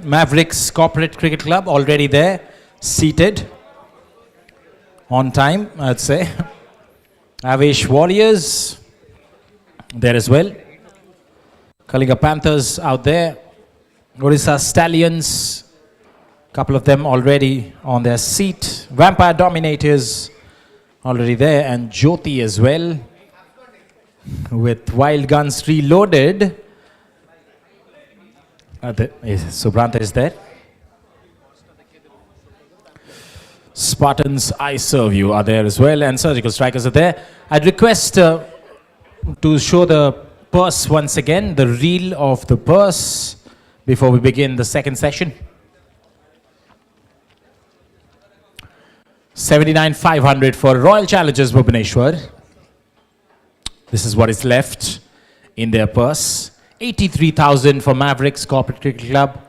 Mavericks Corporate Cricket Club already there, seated. On time, I'd say. Avesh Warriors there as well. Kalinga Panthers out there. Odisha Stallions, couple of them already on their seat. Vampire Dominators already there, and Jyoti as well with Wild Guns Reloaded. Subranta is there. Spartans I Serve You are there as well, and Surgical Strikers are there. I'd request to show the purse once again, the reel of the purse, before we begin the second session. 79,500 for Royal Challengers Bhubaneswar. This is what is left in their purse. 83,000 for Mavericks Corporate Cricket Club.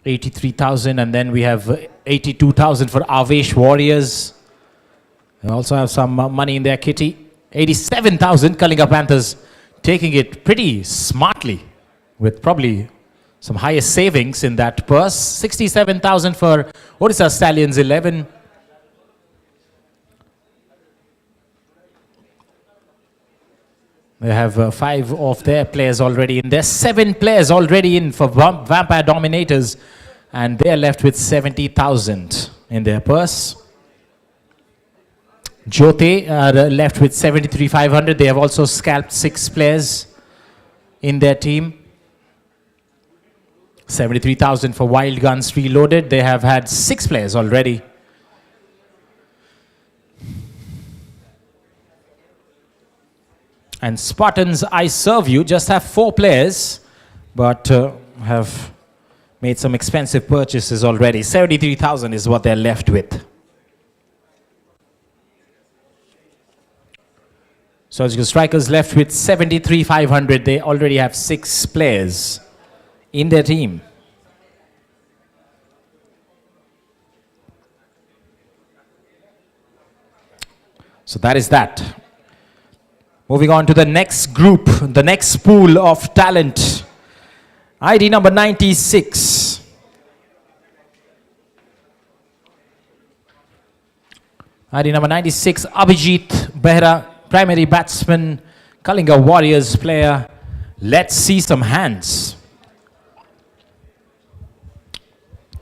83,000, and then we have 82,000 for Avesh Warriors. They also have some money in their kitty. 87,000, Kalinga Panthers taking it pretty smartly with probably some highest savings in that purse. 67,000 for Odisha Stallions 11. They have 5 of their players already in there. 7 players already in for Vampire Dominators, and they're left with 70,000 in their purse. Jyote are left with 73,500. They have also scalped 6 players in their team. 73,000 for Wild Guns Reloaded. They have had 6 players already. And Spartans I Serve You just have 4 players, but have made some expensive purchases already. 73,000 is what they're left with. Surgical Strikers left with 73,500. They already have 6 players in their team. So that is that. Moving on to the next group, the next pool of talent. ID number 96. ID number 96, Abhijit Behra, primary batsman, Kalinga Warriors player. Let's see some hands.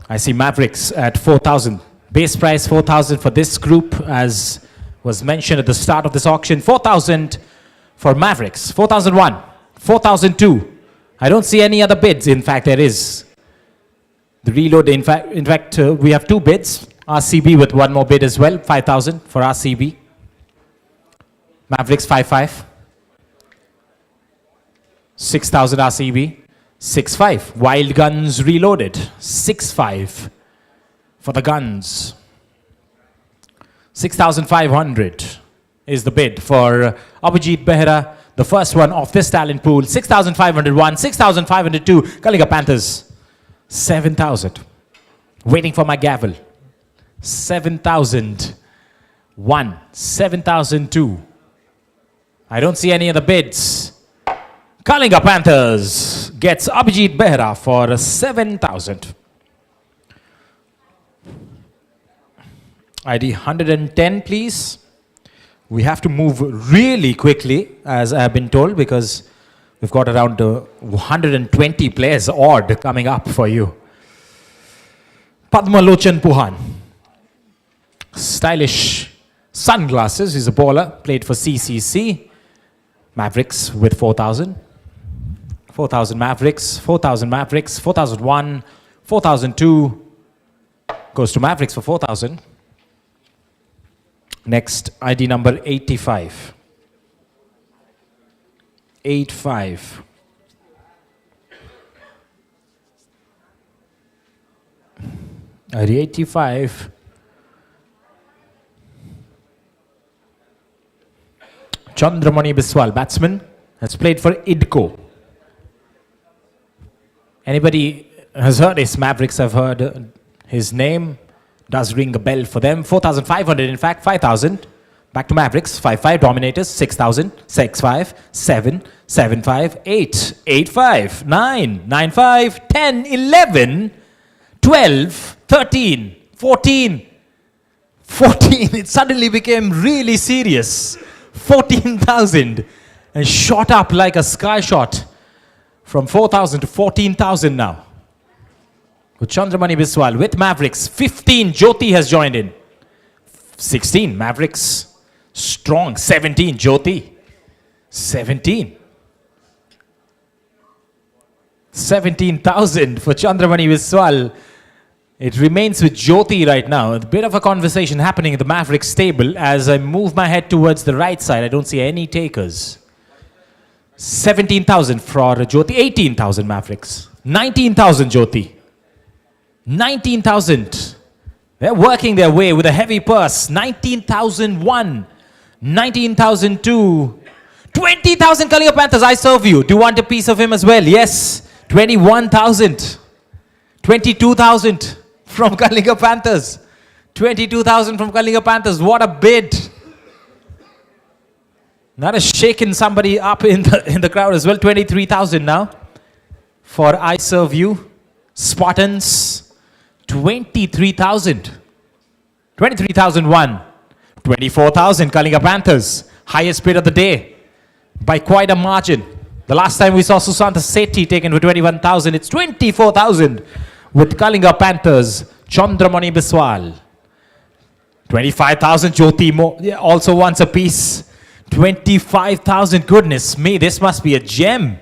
I see Mavericks at 4,000. Base price 4,000 for this group, as was mentioned at the start of this auction. 4,000 for Mavericks. 4,001. 4,002. I don't see any other bids. In fact, there is. The reload, in fact, we have 2 bids. RCB with 1 more bid as well. 5,000 for RCB. Mavericks 5,500. 6,000 RCB. 6,500. Wild Guns Reloaded. 6,500 for the Guns. 6,500 is the bid for Abhijit Behra, the first one of this talent pool. 6,501. 6,502. Kalinga Panthers. 7,000. Waiting for my gavel. 7,001. 7,002. I don't see any other bids. Kalinga Panthers gets Abhijit Behra for 7,000. ID 110, please. We have to move really quickly, as I have been told, because we've got around 120 players odd coming up for you. Padma Lochan Puhan. Stylish sunglasses. He's a bowler. Played for CCC. Mavericks with 4,000. 4,000 Mavericks. 4,000 Mavericks. 4,001. 4,002. Goes to Mavericks for 4,000. Next, ID number 85. 85. ID 85. Chandramani Biswal, batsman, has played for IDCO. Anybody has heard his Mavericks? Have heard his name. Does ring a bell for them. 4,500, in fact, 5,000. Back to Mavericks. 5-5 dominators. 6,000. 6-5. 7. 7-5. 8. 8-5. 9. 9-5. 10. 11. 12. 13. 14. 14. It suddenly became really serious. 14,000. And shot up like a sky shot. From 4,000 to 14,000 now. With Chandramani Biswal with Mavericks. 15. Jyoti has joined in. 16. Mavericks. Strong. 17. Jyoti. 17. 17,000 for Chandramani Biswal. It remains with Jyoti right now. A bit of a conversation happening in the Mavericks stable. As I move my head towards the right side, I don't see any takers. 17,000 for Jyoti. 18,000 Mavericks. 19,000 Jyoti. 19,000. They're working their way with a heavy purse. 19,001. 19,002. 20,000 Kalinga Panthers. I serve you. Do you want a piece of him as well? Yes. 21,000. 22,000 from Kalinga Panthers. 22,000 from Kalinga Panthers. What a bid. That has shaken somebody up in the crowd as well. 23,000 now for I serve you. Spartans. 23,000. 23,001. 24,000 Kalinga Panthers. Highest bid of the day by quite a margin. The last time we saw Susanta Sethi taken for 21,000. It's 24,000 with Kalinga Panthers. Chandramani Biswal. 25,000 Jyoti also wants a piece. 25,000. Goodness me, this must be a gem.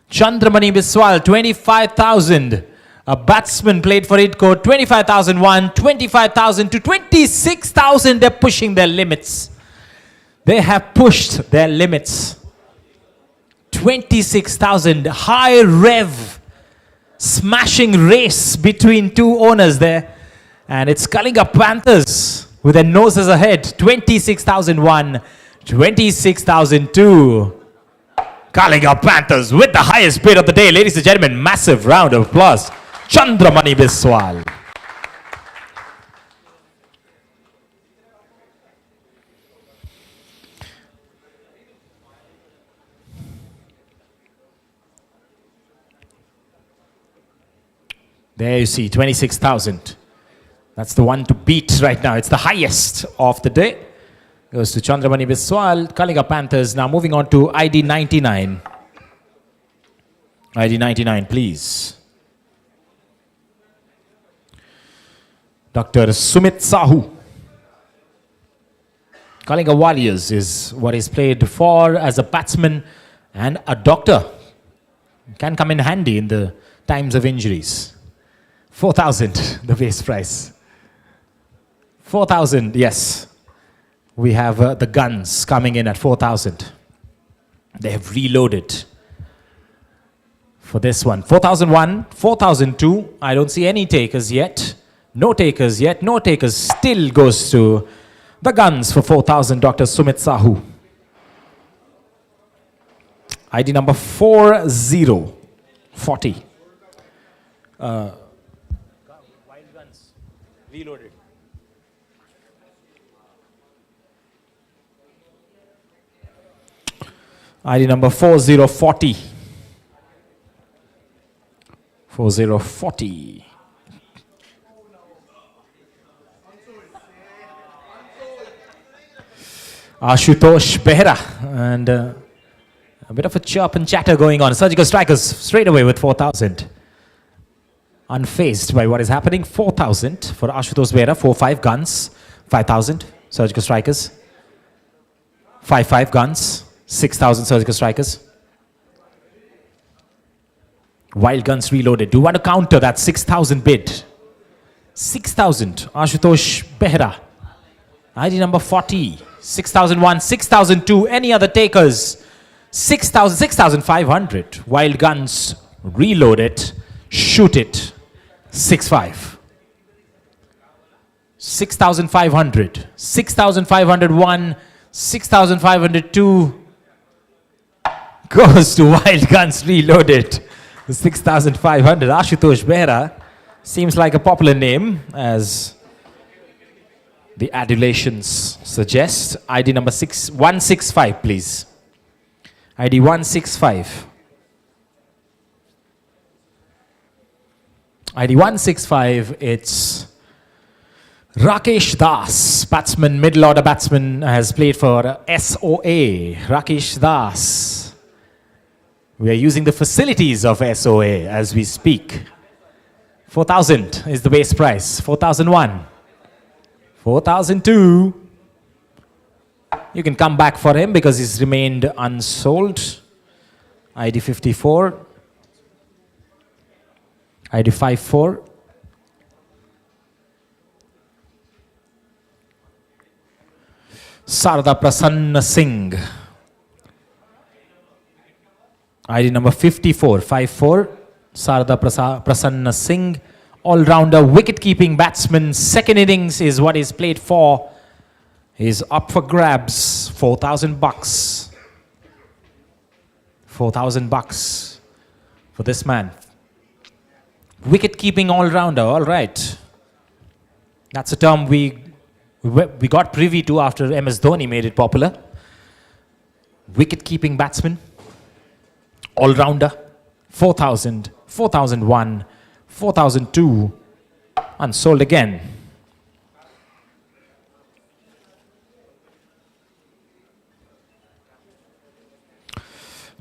Chandramani Biswal. 25,000. A batsman played for Idco. 25,001. 25,000 to 26,000. They're pushing their limits. They have pushed their limits. 26,000. High rev. Smashing race between two owners there. And it's Kalinga Panthers with their noses ahead. 26,001. 26,002. Kalinga Panthers with the highest bid of the day. Ladies and gentlemen, massive round of applause. Chandramani Biswal. There you see, 26,000. That's the one to beat right now. It's the highest of the day. Goes to Chandramani Biswal. Kalinga Panthers now moving on to ID 99. ID 99, please. Dr. Sumit Sahu. Kalinga Warriors is what he's played for as a batsman and a doctor. Can come in handy in the times of injuries. 4,000, the base price. 4,000, yes. We have the guns coming in at 4,000. They have reloaded for this one. 4,001, 4,002. I don't see any takers yet. No takers yet. No takers. Still goes to the guns for 4,000, Dr. Sumit Sahu. ID number 4040. Wild guns. Reloaded. ID number 4040. 4040. Ashutosh Behra. And a bit of a chirp and chatter going on. Surgical Strikers straight away with 4,000. Unfazed by what is happening. 4,000 for Ashutosh Behra. 4-5 guns. 5,000 Surgical Strikers. 5-5 guns. 6,000 Surgical Strikers. Wild Guns reloaded. Do you want to counter that 6,000 bid? 6,000. Ashutosh Behra. ID number 40. 6,001. 6,002. Any other takers? 6,000. 6,500. Wild Guns reloaded. Shoot it. 6-5. 6,500. 6,501. 6,502. Goes to Wild Guns reloaded. 6,500. Ashutosh Behra seems like a popular name as The adulations suggest. ID number 165, please. ID 165. ID 165, it's Rakesh Das, batsman, middle order batsman, has played for SOA. Rakesh Das. We are using the facilities of SOA as we speak. 4,000 is the base price. 4,001. 4,002. You can come back for him because he's remained unsold. ID 54. ID 54. Sarda Prasanna Singh. ID number 54. 54. Sarda Prasanna Singh. All-rounder, wicket-keeping batsman. Second innings is what he's played for. He's up for grabs. 4,000 bucks. 4,000 bucks for this man. Wicket-keeping all-rounder, all right. That's a term we got privy to after MS Dhoni made it popular. Wicket-keeping batsman, all-rounder, 4,000, 4,001, 4,002, unsold again.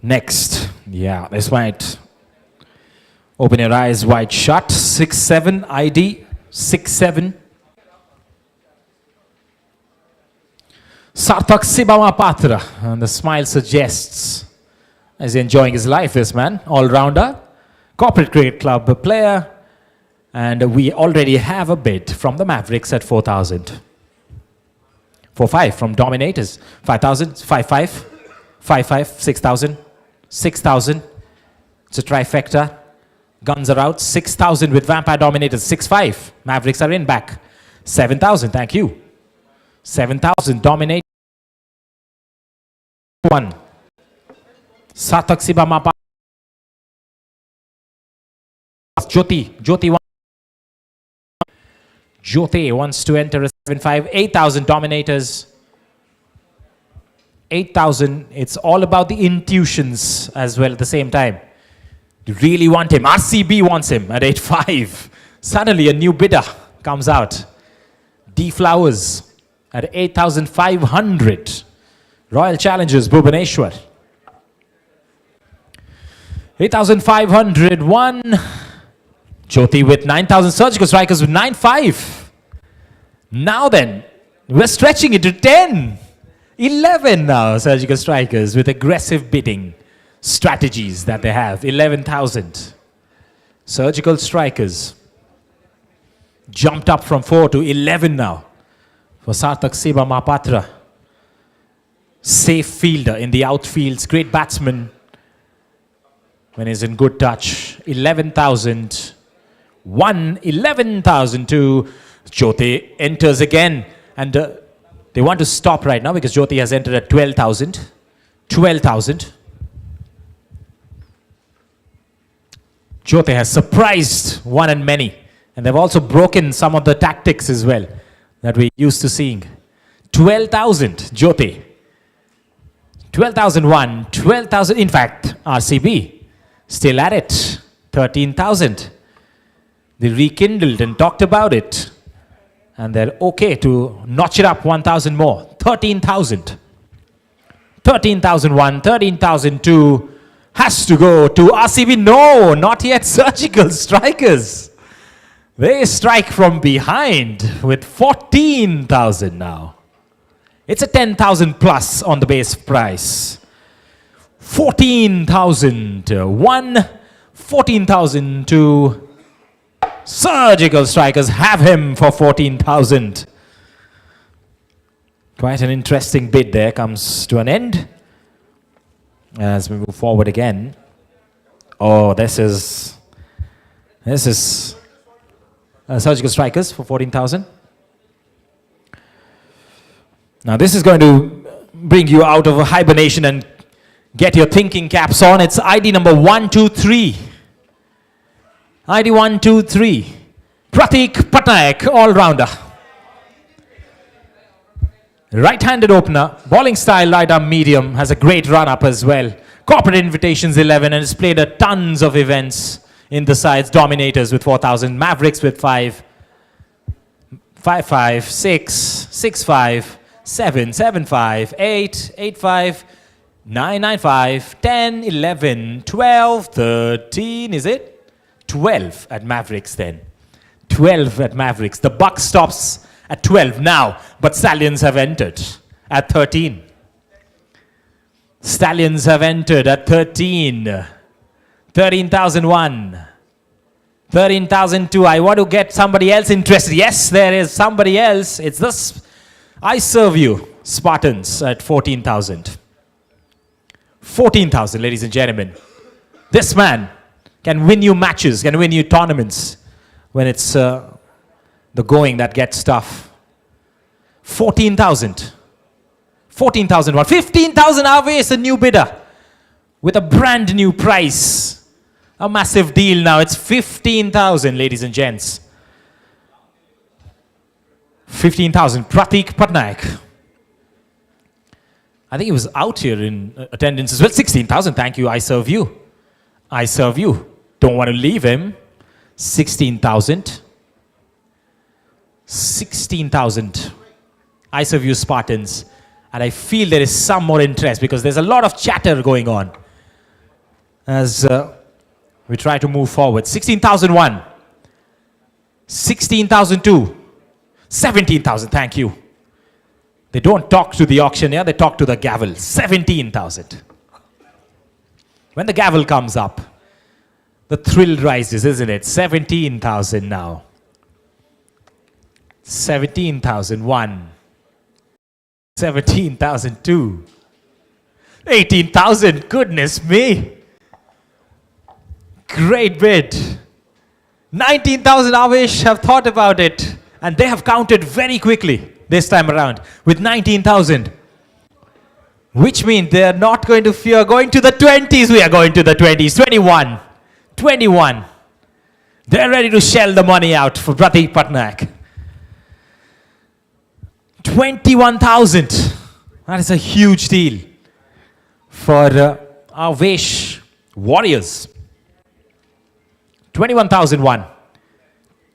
Next, yeah, this might open your eyes wide shut. 6-7, ID 6-7. Sarthak Sibamapatra, and the smile suggests he's enjoying his life, this man. All-rounder, corporate cricket club player, and we already have a bid from the Mavericks at 4,000. 4-5 from Dominators. 5,000, 5-5, 5-5, 6,000, 6,000. It's a trifecta. Guns are out. 6,000 with Vampire Dominators. 6-5. Mavericks are in back. 7,000. Thank you. 7,000. Dominate. 1. Satak Sibamapa. Jyoti 1. Jyoti wants to enter a 7-5. 8,000 Dominators. 8,000. It's all about the intuitions as well at the same time. You really want him. RCB wants him at 8-5. Suddenly a new bidder comes out. D Flowers at 8,500. Royal Challengers, Bhubaneswar. 8,500. 1. Jyoti with 9,000. Surgical Strikers with 9,500. Now then, we're stretching it to 10. 11 now, Surgical Strikers with aggressive bidding strategies that they have. 11,000. Surgical Strikers jumped up from 4 to 11 now for Sarthak Sibamapatra. Safe fielder in the outfields, great batsman when he's in good touch. 11,000. 1, 11,002. Jyoti enters again, and they want to stop right now because Jyoti has entered at 12,000. 12,000. Jyoti has surprised one and many, and they've also broken some of the tactics as well that we used to seeing. 12,000 Jyoti. 12,001, 12,000, in fact, RCB still at it. 13,000. They rekindled and talked about it, and they're okay to notch it up 1,000 more. 13,000. 13,001, 13,002 has to go to RCB. No, not yet. Surgical Strikers. They strike from behind with 14,000 now. It's a 10,000 plus on the base price. 14,001, 14,002. Surgical Strikers have him for 14,000. Quite an interesting bid there comes to an end. As we move forward again. Oh, this is Surgical Strikers for 14,000. Now this is going to bring you out of a hibernation and get your thinking caps on. It's ID number 123. ID 123. Pratik Patnaik, all-rounder. Right-handed opener, bowling style light arm medium, has a great run-up as well. Corporate Invitations 11 and has played a tons of events in the sides. Dominators with 4,000, Mavericks with 5, 5-5, 6, 6-5, 7, 7-5, 8, 8-5, 9, 9-5, 10, 11, 12, 13, is it? 12 at Mavericks then. 12 at Mavericks. The buck stops at 12 now, but Stallions have entered at 13. Stallions have entered at 13. 13,001. 13,002. I want to get somebody else interested. Yes, there is somebody else. It's this. I serve you, Spartans, at 14,000. 14,000, ladies and gentlemen. This man can win you matches, can win you tournaments when it's the going that gets tough. 14,000. 14,001. 15,000 Aves, a new bidder with a brand new price. A massive deal now. It's 15,000, ladies and gents. 15,000. Pratik Patnaik. I think he was out here in attendance as well. 16,000. Thank you. I serve you. I serve you. Don't want to leave him. 16,000. 16,000. I serve you, Spartans. And I feel there is some more interest because there's a lot of chatter going on as we try to move forward. 16,001. 16,002. 17,000. Thank you. They don't talk to the auctioneer, they talk to the gavel. 17,000. When the gavel comes up, the thrill rises, isn't it? 17,000 now. 17,001. 17,002. 18,000. Goodness me. Great bid. 19,000 Avish have thought about it and they have counted very quickly this time around with 19,000. Which means they are not going to fear going to the 20s. We are going to the 20s. 21. 21. They're ready to shell the money out for Pratik Patnaik. 21,000. That is a huge deal for our Vesh Warriors. 21,001.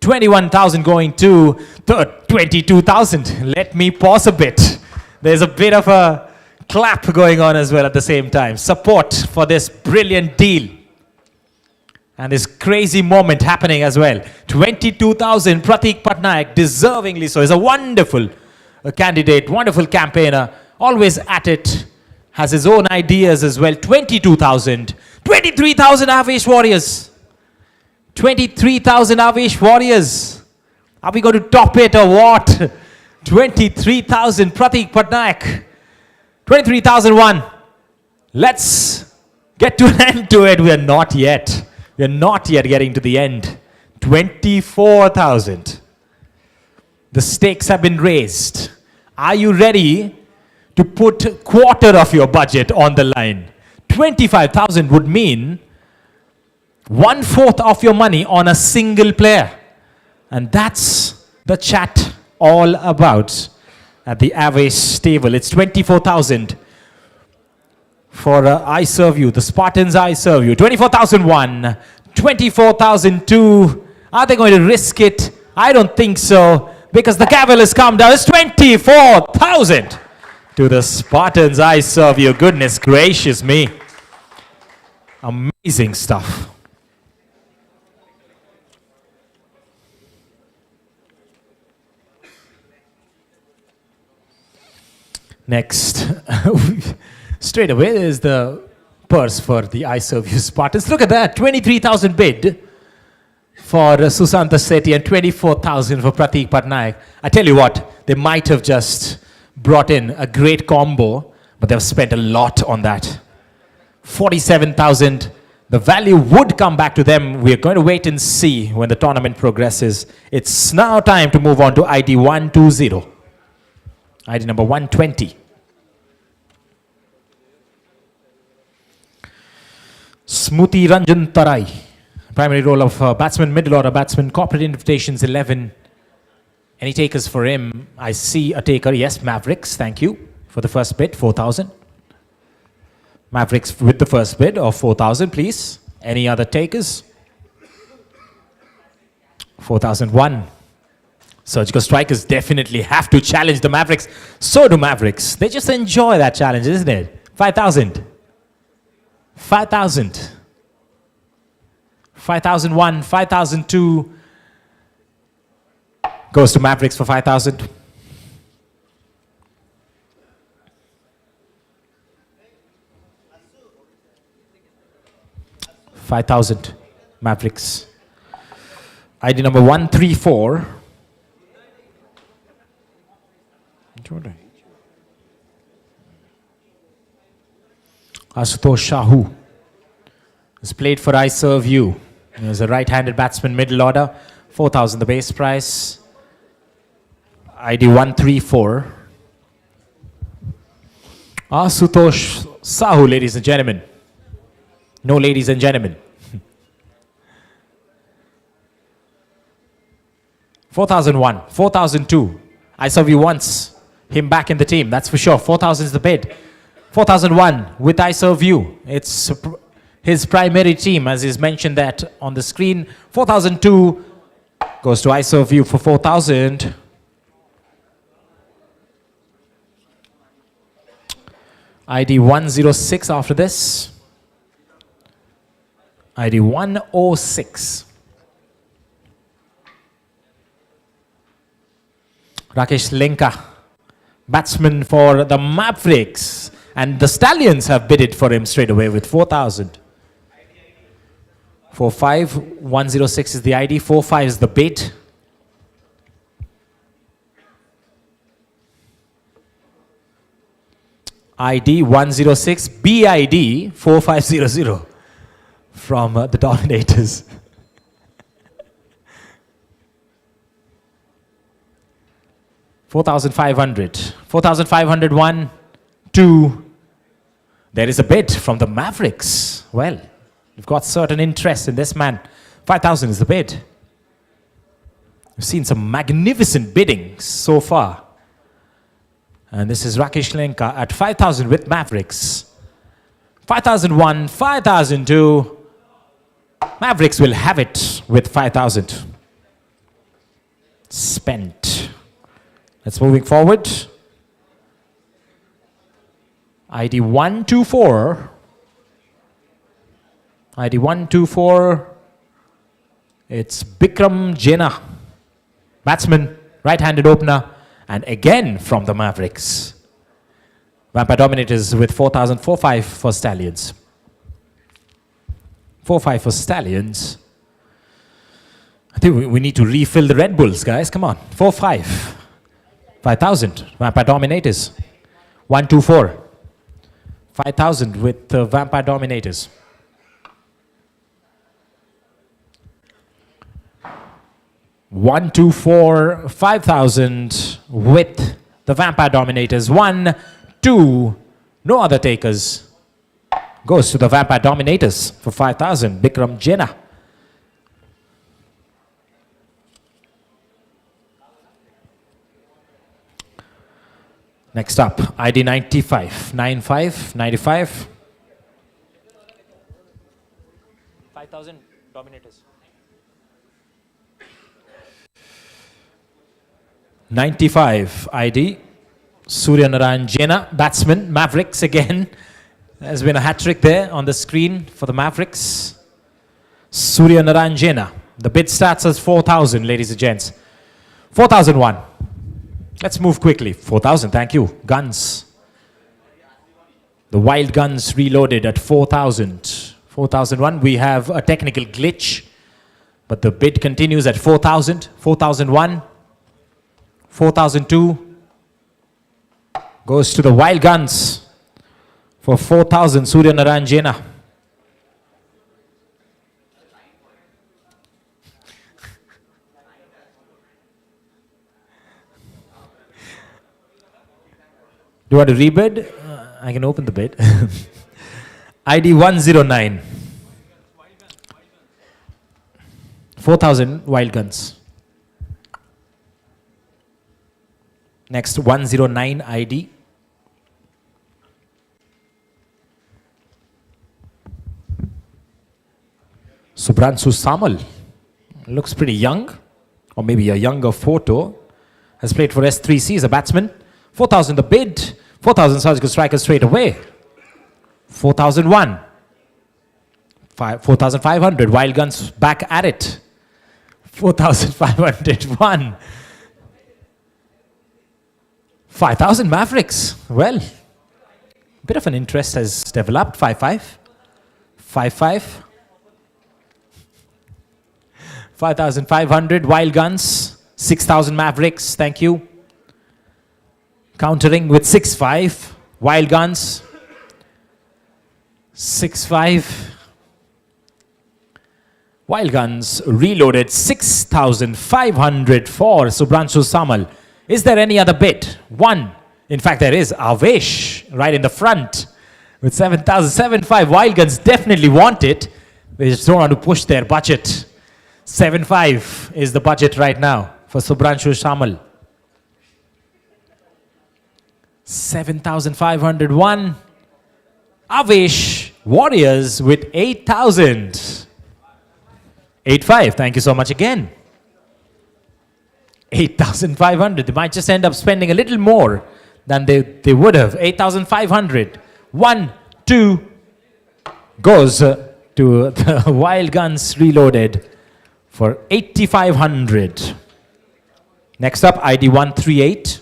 21,000 going to 22,000. Let me pause a bit. There's a bit of a clap going on as well at the same time. Support for this brilliant deal. And this crazy moment happening as well. 22,000. Pratik Patnaik, deservingly so, is a wonderful candidate, wonderful campaigner, always at it, has his own ideas as well. 22,000. 23,000 Avesh Warriors. 23,000 Avesh Warriors. Are we going to top it or what? 23,000 Pratik Patnaik. 23,001. Let's get to an end to it. We are not yet. We are not yet getting to the end. 24,000. The stakes have been raised. Are you ready to put a quarter of your budget on the line? 25,000 would mean 1/4 of your money on a single player. And that's the chat all about at the Avesh table. It's 24,000 for I serve you. The Spartans, I serve you. 24,001. 24,002. Are they going to risk it? I don't think so. Because the gavel has come down. It's 24,000 to the Spartans. I serve you. Goodness gracious me. Amazing stuff. Next, straight away there's the purse for the I serve you Spartans. Look at that. 23,000 bid for Susanta Sethi and 24,000 for Pratik Patnaik. I tell you what, they might have just brought in a great combo, but they've spent a lot on that. 47,000. The value would come back to them. We're going to wait and see when the tournament progresses. It's now time to move on to ID 120. ID number 120. Smruti Ranjan Tarai. Primary role of batsman, middle order batsman, corporate invitations 11. Any takers for him? I see a taker. Yes, Mavericks. Thank you for the first bid, 4,000. Mavericks with the first bid of 4,000, please. Any other takers? 4,001. Surgical Strikers definitely have to challenge the Mavericks. So do Mavericks. They just enjoy that challenge, isn't it? 5,000. 5,000. 5,001, 5,002. Goes to Mavericks for 5,000. 5,000. Mavericks. ID number 134. Asutosh Shahu has played for I Serve You. He's a right-handed batsman, middle order. 4,000 the base price. ID 134. Asutosh Sahu, ladies and gentlemen. No ladies and gentlemen. 4,001, 4,002. I serve you once. Him back in the team, that's for sure. 4,000 is the bid. 4,001 with I Serve You. It's his primary team, as is mentioned that on the screen. 4,002 goes to I Serve You for 4,000. ID 106 after this. ID 106. Rakesh Lenka, batsman for the Mavericks. And the Stallions have bidded for him straight away with 4,000. 45, 106 is the ID, 45 is the bid. ID 106, BID 4500 from the Dominators. 4,500. 4,501, 2. There is a bid from the Mavericks. Well, you've got certain interest in this man. 5,000 is the bid. We've seen some magnificent bidding so far. And this is Rakesh Lenka at 5,000 with Mavericks. 5,001, 5,002. Mavericks will have it with 5,000. Spent. Let's moving forward. ID 124. ID 124. It's Bikram Jena, batsman, right-handed opener, and again from the Mavericks. Vampire Dominators with 4,000, 4,500 for Stallions. 4,500 for Stallions. I think we need to refill the Red Bulls, guys. Come on. 4,500. 5,000. Vampire Dominators. 124. 5,000 with the Vampire Dominators. One, two, 4, 5,000 with the Vampire Dominators. 1, 2, no other takers. Goes to the Vampire Dominators for 5,000. Bikram Jena. Next up, ID 95. 95, 95. 5,000 Dominators. 95 ID. Surya Narayan Jena, batsman, Mavericks again. There's been a hat-trick there on the screen for the Mavericks. Surya Narayan Jena. The bid starts as 4,000, ladies and gents. 4,001. Let's move quickly. 4,000, thank you. Guns. The Wild Guns reloaded at 4,000. 4,001. We have a technical glitch, but the bid continues at 4,000. 4,001. 4,002. Goes to the Wild Guns for 4,000. Surya Narayan Jena. Do you want to rebid? I can open the bid. ID 109. 4,000 Wild Guns. Next, 109 ID. Subhranshu Samal. Looks pretty young, or maybe a younger photo. Has played for S3C as a batsman. 4,000 the bid. 4,000 surgical strikers straight away. 4,001. 4,500. Wild Guns back at it. 4,501. 5,000 Mavericks. Well, a bit of an interest has developed. 5-5. 5-5. 5,500 Wild Guns. 6,000 Mavericks. Thank you. Countering with 6-5. Wild Guns. 6-5. Wild Guns reloaded. 6,500 for Subhranshu Samal. Is there any other bid? One. In fact, there is. Avesh right in the front with 7,075. Wild Guns definitely want it. They just don't want to push their budget. 7.5 is the budget right now for Subhranshu Samal. 7,501. Avesh Warriors with 8,000. 8.5. Thank you so much again. 8,500. They might just end up spending a little more than they would have. 8,500. 1, 2 goes to the Wild Guns Reloaded for 8,500. Next up, ID 138.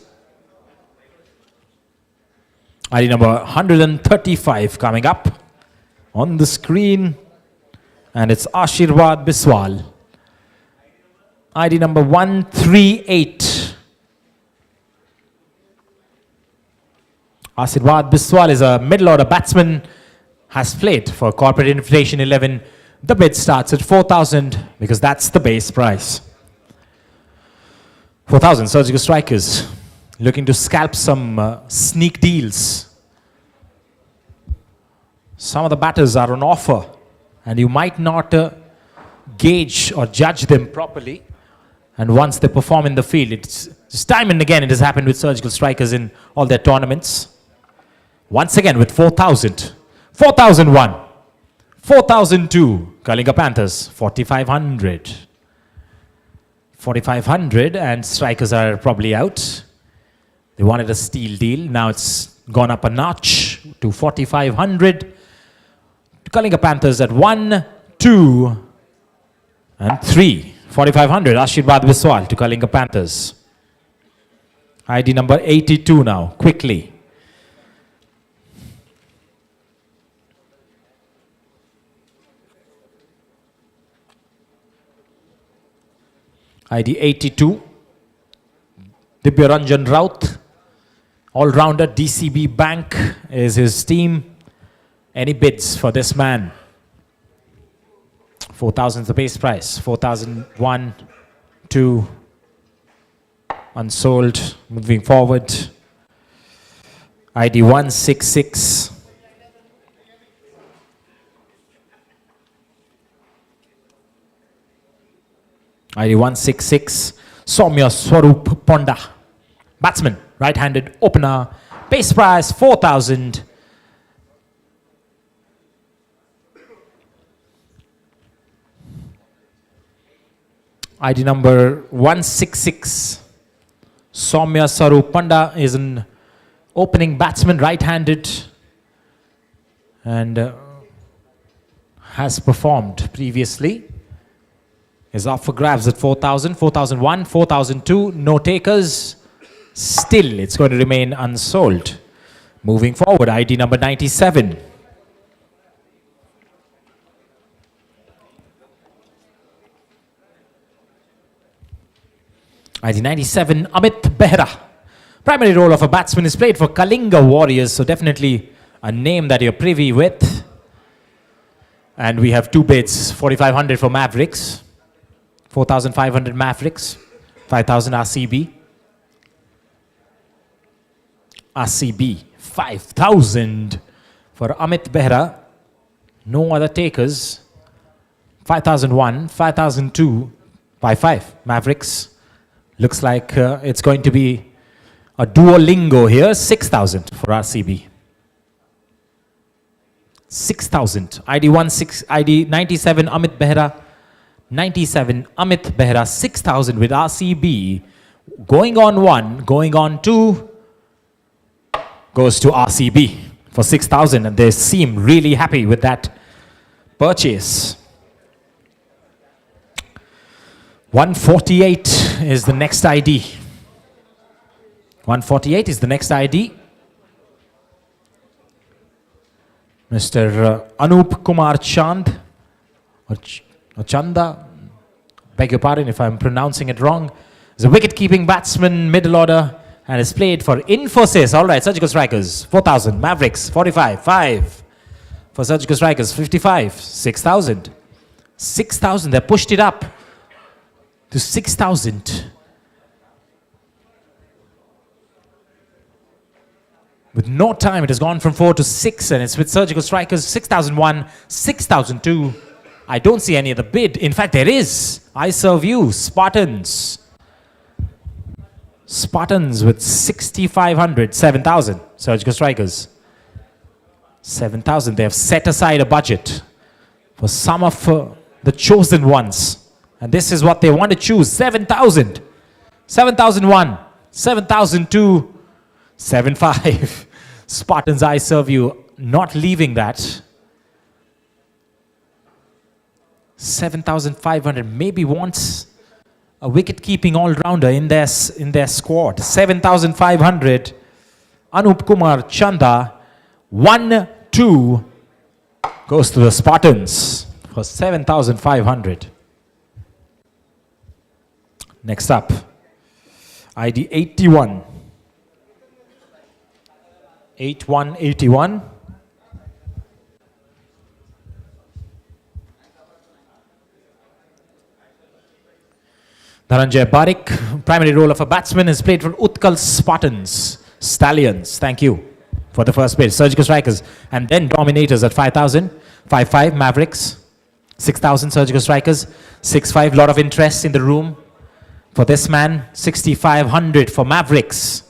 ID number 135 coming up on the screen. And it's Ashirwad Biswal. ID number 138. Ashirwad Biswal is a middle order batsman. Has played for Corporate Invitation 11. The bid starts at 4,000 because that's the base price. 4,000 surgical strikers looking to scalp some sneak deals. Some of the batters are on offer and you might not gauge or judge them properly. And once they perform in the field, it's time and again it has happened with surgical strikers in all their tournaments. Once again with 4,000. 4,001. 4,002. Kalinga Panthers, 4,500. 4,500 and strikers are probably out. They wanted a steal deal. Now it's gone up a notch to 4,500. Kalinga Panthers at 1, 2, and 3. 4,500. Ashirwad Biswal to Kalinga Panthers. ID number 82 now, quickly. ID 82. Dibyaranjan Raut. All-rounder DCB Bank is his team. Any bids for this man? 4,000 is the base price. 4,001, 2, unsold. Moving forward. ID 166. ID 166. Soumya Swarup Ponda. Batsman, right-handed opener. Base price 4,000. ID number 166. Soumya Swarup Ponda is an opening batsman, right-handed, and has performed previously. Is up for grabs at 4,000, 4,001, 4,002. No takers. Still, it's going to remain unsold. Moving forward, ID number 97. ID 97, Amit Behra. Primary role of a batsman is played for Kalinga Warriors, so definitely a name that you're privy with. And we have two bids, 4,500 for Mavericks. 4,500 Mavericks, 5,000 RCB. RCB, 5,000 for Amit Behra. No other takers. 5,001, 5,002, 5,500 Mavericks. Looks like it's going to be A Duolingo here, 6,000 for RCB. 6,000. ID 97 Amit Behra. 97 Amit Behra, 6,000 with RCB. Going on 1, going on 2, goes to RCB for 6,000, and they seem really happy with that purchase. 148 is the next ID. 148 is the next ID. Mr. Anup Kumar Chand, or Chanda, beg your pardon if I'm pronouncing it wrong. He's a wicket-keeping batsman, middle order, and has played for Infosys. All right, Surgical Strikers, 4,000. Mavericks, 45. 5 for Surgical Strikers, 55. 6,000. 6,000. They pushed it up to 6,000. With no time, it has gone from 4 to 6, and it's with Surgical Strikers, 6,001, 6,002. I don't see any other bid. In fact, there is. I serve you, Spartans. Spartans with 6,500, 7,000. Surgical Strikers, 7,000. They have set aside a budget for some of the chosen ones. And this is what they want to choose. 7,000. 7,001, 7,002, 7,500. Spartans, I serve you. Not leaving that. 7,500. Maybe wants a wicket-keeping all-rounder in their squad. 7,500. Anup Kumar Chanda. 1, 2 goes to the Spartans for 7,500. Next up, ID 81. 8181. Dhananjay Barik, primary role of a batsman, has played for Utkal Spartans. Stallions, thank you for the first bid. Surgical Strikers, and then Dominators at 5,000. 5,500 Mavericks. 6,000 Surgical Strikers. 6,500, lot of interest in the room for this man. 6,500 for Mavericks.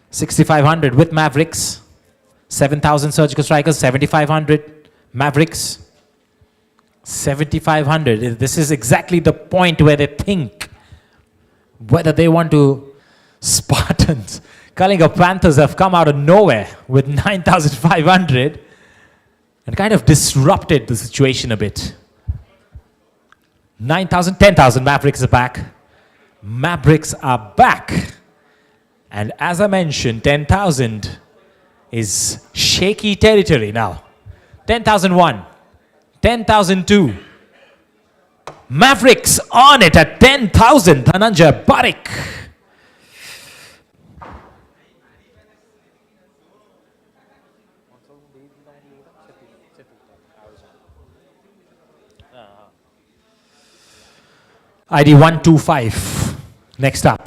6,500 with Mavericks. 7,000 Surgical Strikers. 7,500 Mavericks. 7,500. This is exactly the point where they think whether they want to. Spartans, Kalinga Panthers have come out of nowhere with 9,500 and kind of disrupted the situation a bit. 9,000, 10,000 Mavericks are back. Mavericks are back. And as I mentioned, 10,000 is shaky territory now. 10,001. 10,002. Mavericks on it at 10,000. Dhananjay Barik. ID 125. Next up.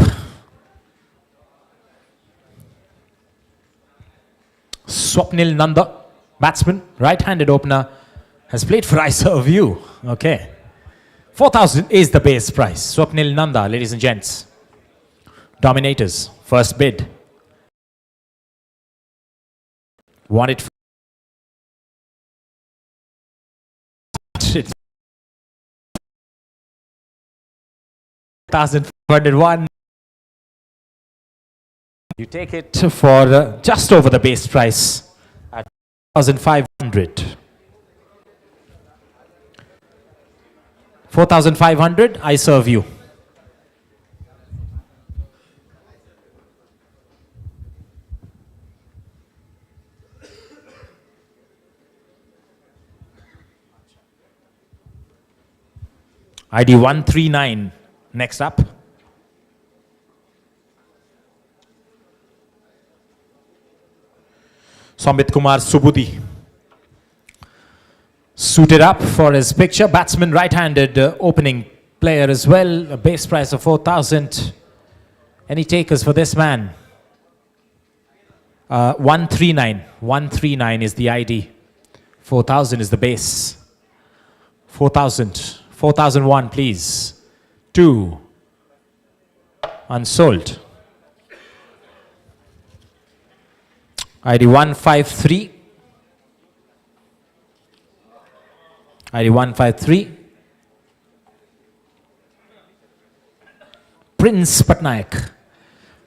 Swapnil Nanda, batsman, right-handed opener, has played for I Serve You. Okay. 4,000 is the base price. Swapnil Nanda, ladies and gents. Dominators, first bid. Want it. 1,401. You take it for just over the base price at 1,500. 4,500, I serve you. ID 139, next up. Samit Kumar Subudhi. Suited up for his picture. Batsman, right-handed opening player as well. A base price of 4,000. Any takers for this man? 139. 139 is the ID. 4,000 is the base. 4,000. 4,001, please. 2. Unsold. ID 153. ID 153. Prince Patnaik.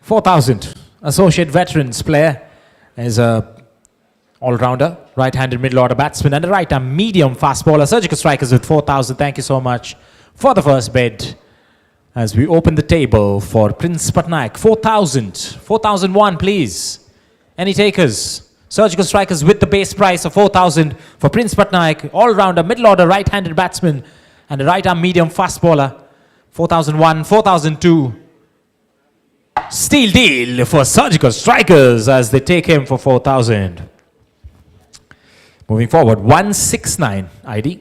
4,000. Associate Veterans player is a all-rounder, right-handed middle-order batsman and a right-arm medium fast bowler. Surgical Strikers with 4,000. Thank you so much for the first bid. As we open the table for Prince Patnaik, 4,000. 4,001, please. Any takers? Surgical Strikers with the base price of 4,000 for Prince Patnaik, all-rounder, middle-order, right-handed batsman and a right-arm medium fast bowler. 4,001, 4,002. Steal deal for Surgical Strikers as they take him for 4,000. Moving forward, 169 ID.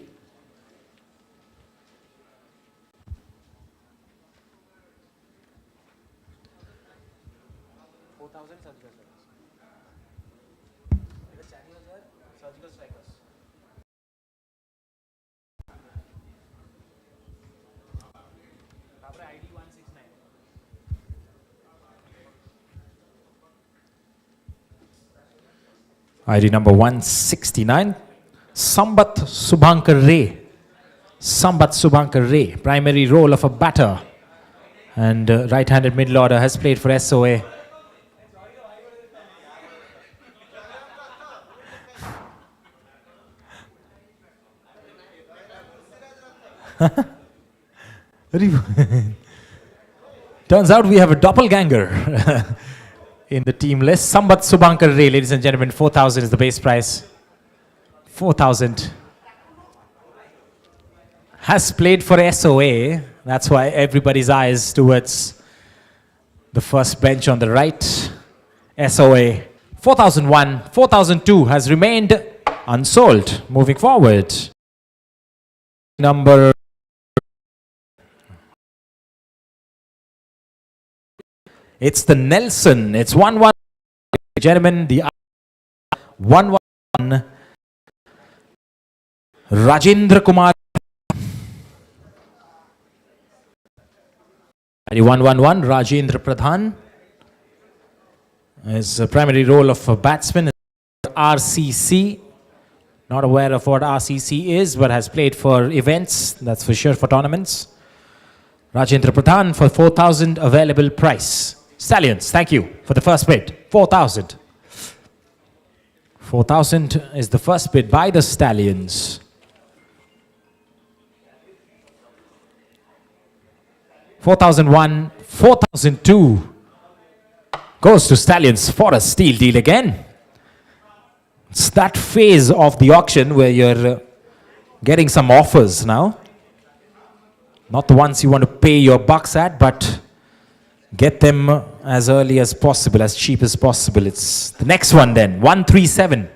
ID number 169, Sambat Subhankar Ray. Sambat Subhankar Ray, primary role of a batter and right-handed middle order, has played for SOA. Turns out we have a doppelganger in the team list. Sambat Subhankar Ray, ladies and gentlemen, 4,000 is the base price. 4,000. Has played for SOA. That's why everybody's eyes towards the first bench on the right. SOA. 4,001. 4,002 has remained unsold. Moving forward. Number. It's the Nelson. It's 1-1. Gentlemen, the 1-1. Rajendra Kumar. 1-1-1. Rajendra Pradhan. His primary role of a batsman is RCC. Not aware of what RCC is, but has played for events. That's for sure, for tournaments. Rajendra Pradhan for 4,000 available price. Stallions, thank you for the first bid. 4,000. 4,000 is the first bid by the Stallions. $4,001, $4,002 goes to Stallions for a steal deal again. It's that phase of the auction where you're getting some offers now. Not the ones you want to pay your bucks at, but get them as early as possible, as cheap as possible. It's the next one then, 137.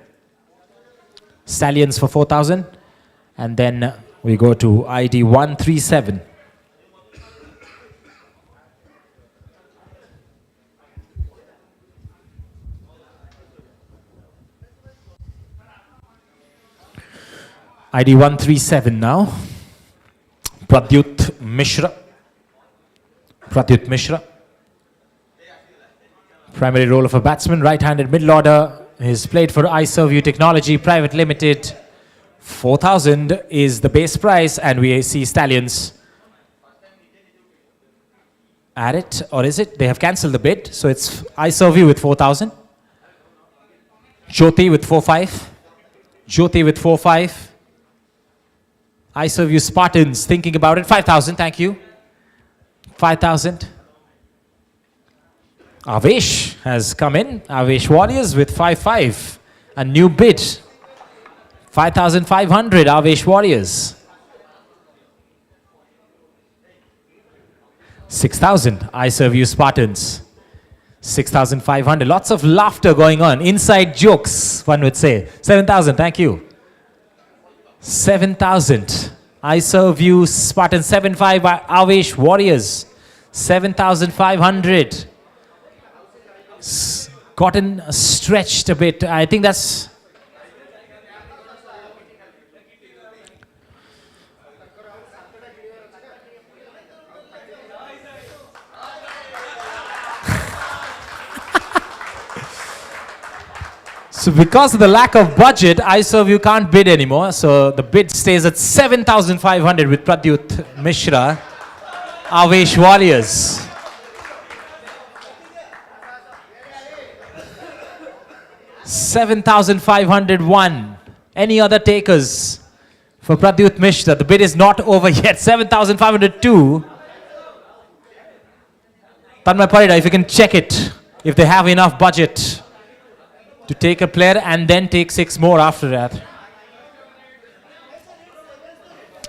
Stallions for 4,000. And then we go to ID 137. ID 137 now. Pradyut Mishra. Pradyut Mishra. Primary role of a batsman, right-handed middle order. He's played for iSerview Technology Private Limited. 4,000 is the base price, and we see Stallions at it, or is it? They have cancelled the bid, so it's iSerview with 4,000. Jyoti with 4,500. Jyoti with 4,500. iSerview Spartans thinking about it. 5,000, thank you. 5,000. Avesh has come in. Avesh Warriors with 5,500. A new bid. 5,500 Avesh Warriors. 6,000 iSerview Spartans. 6,500. Lots of laughter going on. Inside jokes, one would say. 7,000, thank you. 7,000. iSerview Spartan 7,500 Avesh Warriors. 7,500. Gotten stretched a bit. I think that's... So because of the lack of budget, I serve you can't bid anymore. So the bid stays at 7,500 with Pradyut Mishra, Avesh Warriors. 7,501. Any other takers for Pradyut Mishra? The bid is not over yet. 7,502. Tanmay Parida, if you can check it, if they have enough budget to take a player and then take 6 more after that.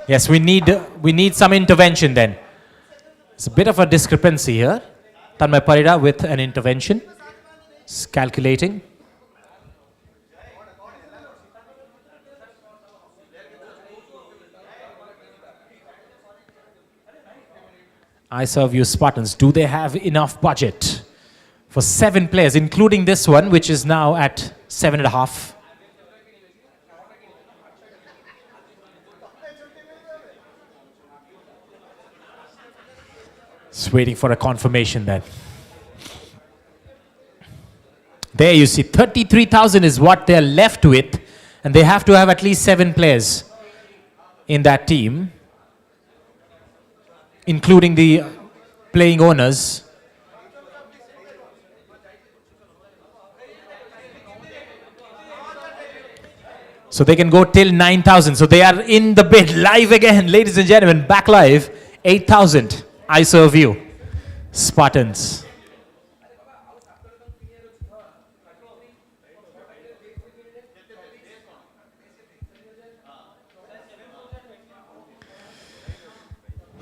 Yes, we need some intervention then. It's a bit of a discrepancy here. Tanmay Parida with an intervention. It's calculating. I serve you Spartans. Do they have enough budget for 7 players, including this one, which is now at 7.5? Just waiting for a confirmation then. There you see, 33,000 is what they're left with, and they have to have at least 7 players in that team, including the playing owners. So they can go till 9,000. So they are in the bid live again, ladies and gentlemen, back live, 8,000. I serve you, Spartans.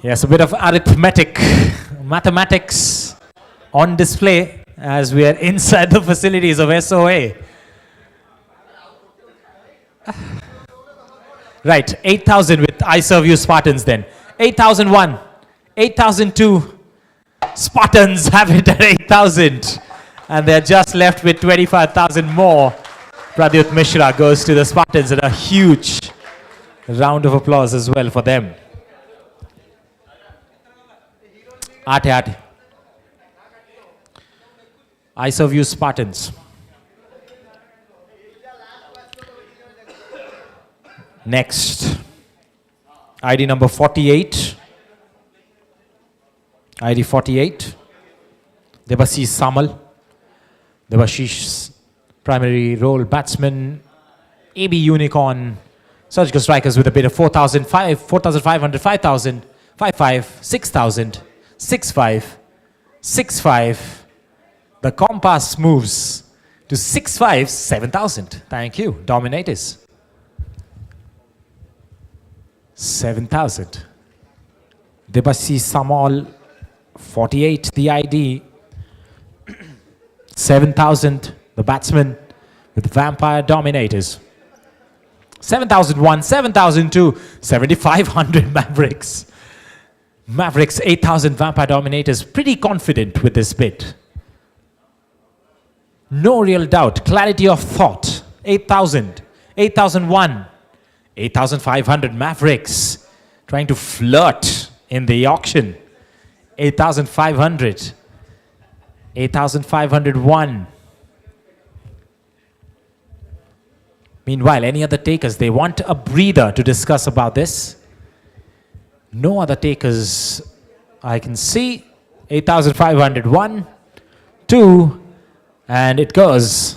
Yes, a bit of mathematics on display as we are inside the facilities of SOA. Right, 8,000 with I serve you Spartans then. 8,001, 8,002. Spartans have it at 8,000. And they're just left with 25,000 more. Pradyut Mishra goes to the Spartans, and a huge round of applause as well for them. Ate. I serve you Spartans. Next, ID number 48. ID 48. Debashish Samal. Debashish, primary role batsman. AB Unicorn. Surgical strikers with a bid of 4,500, 5,000, 5,500, 6,000. 6-5, 6-5. The compass moves to 6-5, 7,000. Thank you, Dominators. 7,000. Debashish Samal, 48, the ID. 7,000, the batsman with Vampire Dominators. 7,001, 7,002, 7,500 Mavericks. Mavericks, 8,000 Vampire Dominators, pretty confident with this bid. No real doubt, clarity of thought. 8,000, 8,001, 8,500 Mavericks, trying to flirt in the auction. 8,500, 8,501. Meanwhile, any other takers, they want a breather to discuss about this. No other takers I can see. 8,500, 1, 2, and it goes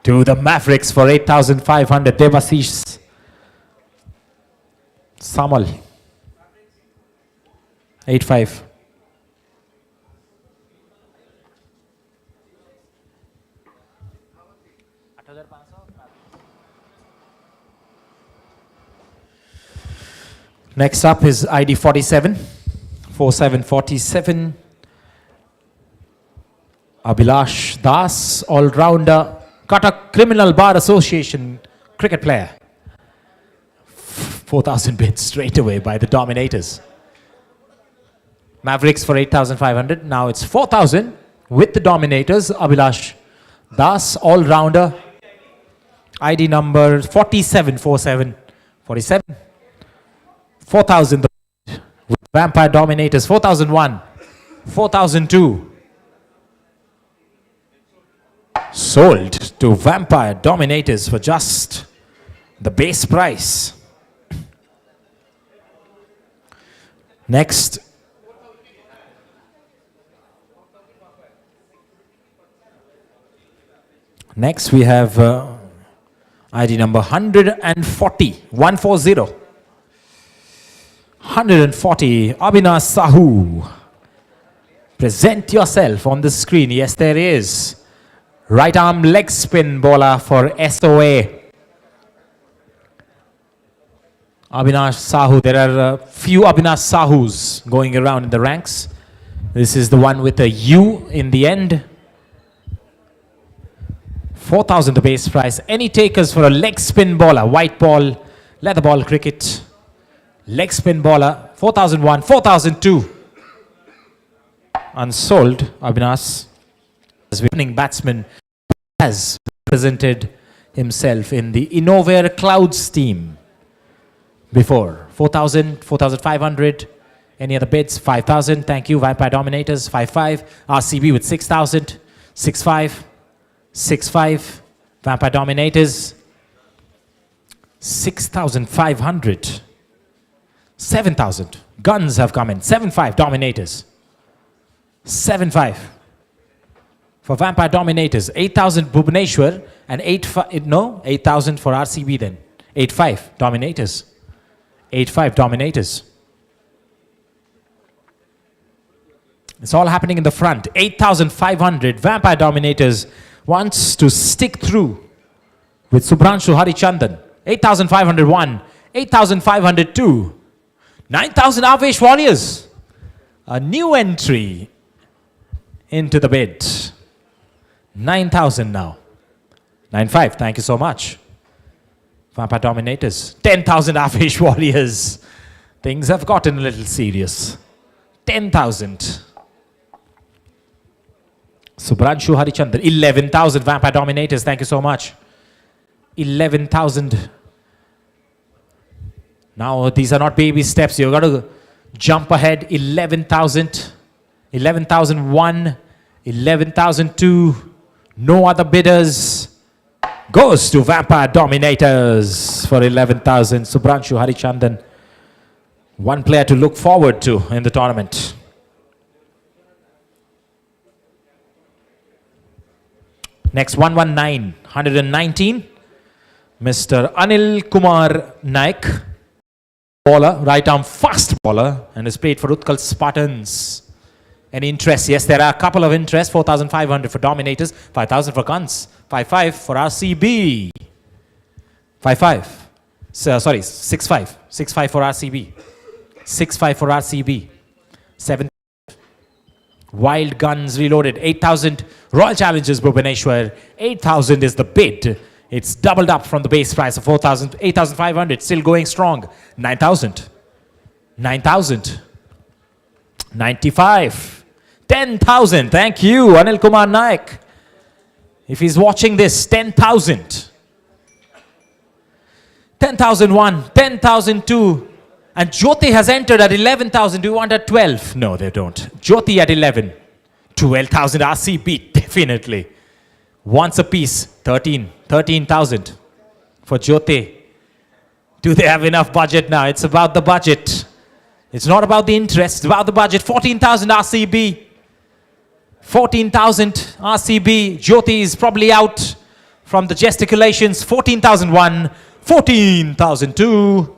to the Mavericks for 8,500. Debashish Samal, 8-5. Next up is ID 47, 4747. Abhilash Das, all-rounder, Cuttack Criminal Bar Association cricket player. 4,000 bids straight away by the Dominators. Mavericks for 8,500. Now it's 4,000 with the Dominators. Abhilash Das, all-rounder. ID number 4747. 47. 4,000 with Vampire Dominators. 4,001. 4,002. Sold. to Vampire Dominators for just the base price. Next, we have ID number 140, 140. 140, Abhinash Sahu. Present yourself on the screen. Yes, there is. Right arm leg spin bowler for SOA. Abhinash Sahu. There are a few Abhinash Sahus going around in the ranks. This is the one with a U in the end. 4,000 the base price. Any takers for a leg spin bowler? White ball, leather ball cricket. Leg spin bowler. 4,001, 4,002. Unsold, Abhinash. As winning batsman has presented himself in the Innovair Clouds team before. 4,000, 4,500. Any other bids? 5,000. Thank you. Vampire Dominators, 5,500. RCB with 6,000. 6,500. 6,500. Vampire Dominators, 6,500. 7,000. Guns have come in. 7,500 Dominators. 7,500. For Vampire Dominators, 8,000 Bhubaneswar and 8,000 for RCB then. 8,500 Dominators. 8,500 Dominators. It's all happening in the front. 8,500 Vampire Dominators wants to stick through with Subhranshu Harichandan. 8,501. 8,502. 9,000 Avesh Warriors. A new entry into the bid. 9,000 now. 9,500. Thank you so much. Vampire Dominators. 10,000 Avesh Warriors. Things have gotten a little serious. 10,000. Subhranshu Harichandran. 11,000 Vampire Dominators. Thank you so much. 11,000. Now, these are not baby steps. You've got to jump ahead. 11,000. 11,001. 11,002. No other bidders. Goes to Vampire Dominators for 11,000. Subhranshu Harichandan. One player to look forward to in the tournament. Next, 119. 119. Mr. Anil Kumar Naik. Bowler, right arm fast bowler, and is played for Utkal Spartans. Any interest? Yes, there are a couple of interests. 4,500 for Dominators, 5,000 for Guns, 5,500 for RCB. 5,500. Sorry, 6,500. 6,500 for RCB. 6,500 for RCB. 7,000. Wild Guns Reloaded. 8,000. Royal Challengers Bhubaneswar. 8,000 is the bid. It's doubled up from the base price of 4,000, 8,500, still going strong. 9,000, 9,000, 95, 10,000. Thank you, Anil Kumar Naik. If he's watching this, 10,000, 10,001, 10,002, and Jyoti has entered at 11,000. Do you want at 12? No, they don't. Jyoti at 11, 12,000 RCB, definitely. Once a piece, 13,000 for Jyoti. Do they have enough budget now? It's about the budget. It's not about the interest, it's about the budget. 14,000 RCB. 14,000 RCB. Jyoti is probably out from the gesticulations. 14,001, 14,002.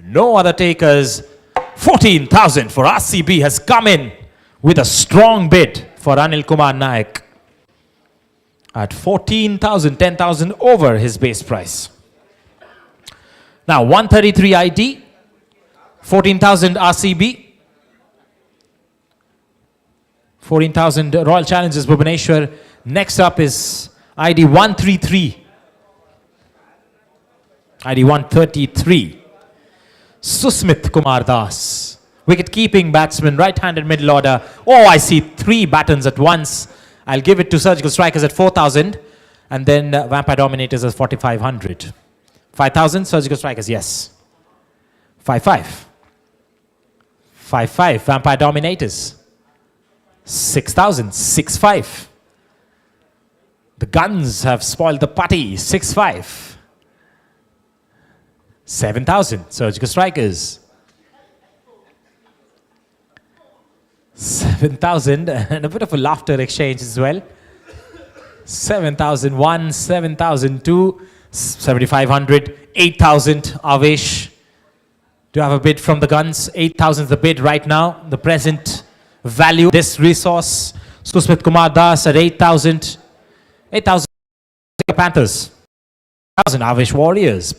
No other takers. 14,000 for RCB has come in with a strong bid for Anil Kumar Naik. At 14,000, 10,000 over his base price. Now 133 ID, 14,000 RCB, 14,000 Royal Challengers Bhubaneswar. Next up is ID 133. ID 133. Susmit Kumar Das. Wicket keeping batsman, right-handed middle order. Oh, I see 3 battons at once. I'll give it to Surgical Strikers at 4,000 and then Vampire Dominators at 4,500. 5,000 Surgical Strikers, yes. 5,500. 5,500 Vampire Dominators. 6,000, 6,500. The Guns have spoiled the putty. 6-5. 7,000. Surgical Strikers. 7,000 and a bit of a laughter exchange as well. 7,001, 7,002, 7,500, 8,000. Avesh. Do you have a bid from the Guns? 8,000 is the bid right now. The present value. This resource. Susmit Kumar Das at 8,000. 8,000 Panthers. 1,000 Avesh Warriors.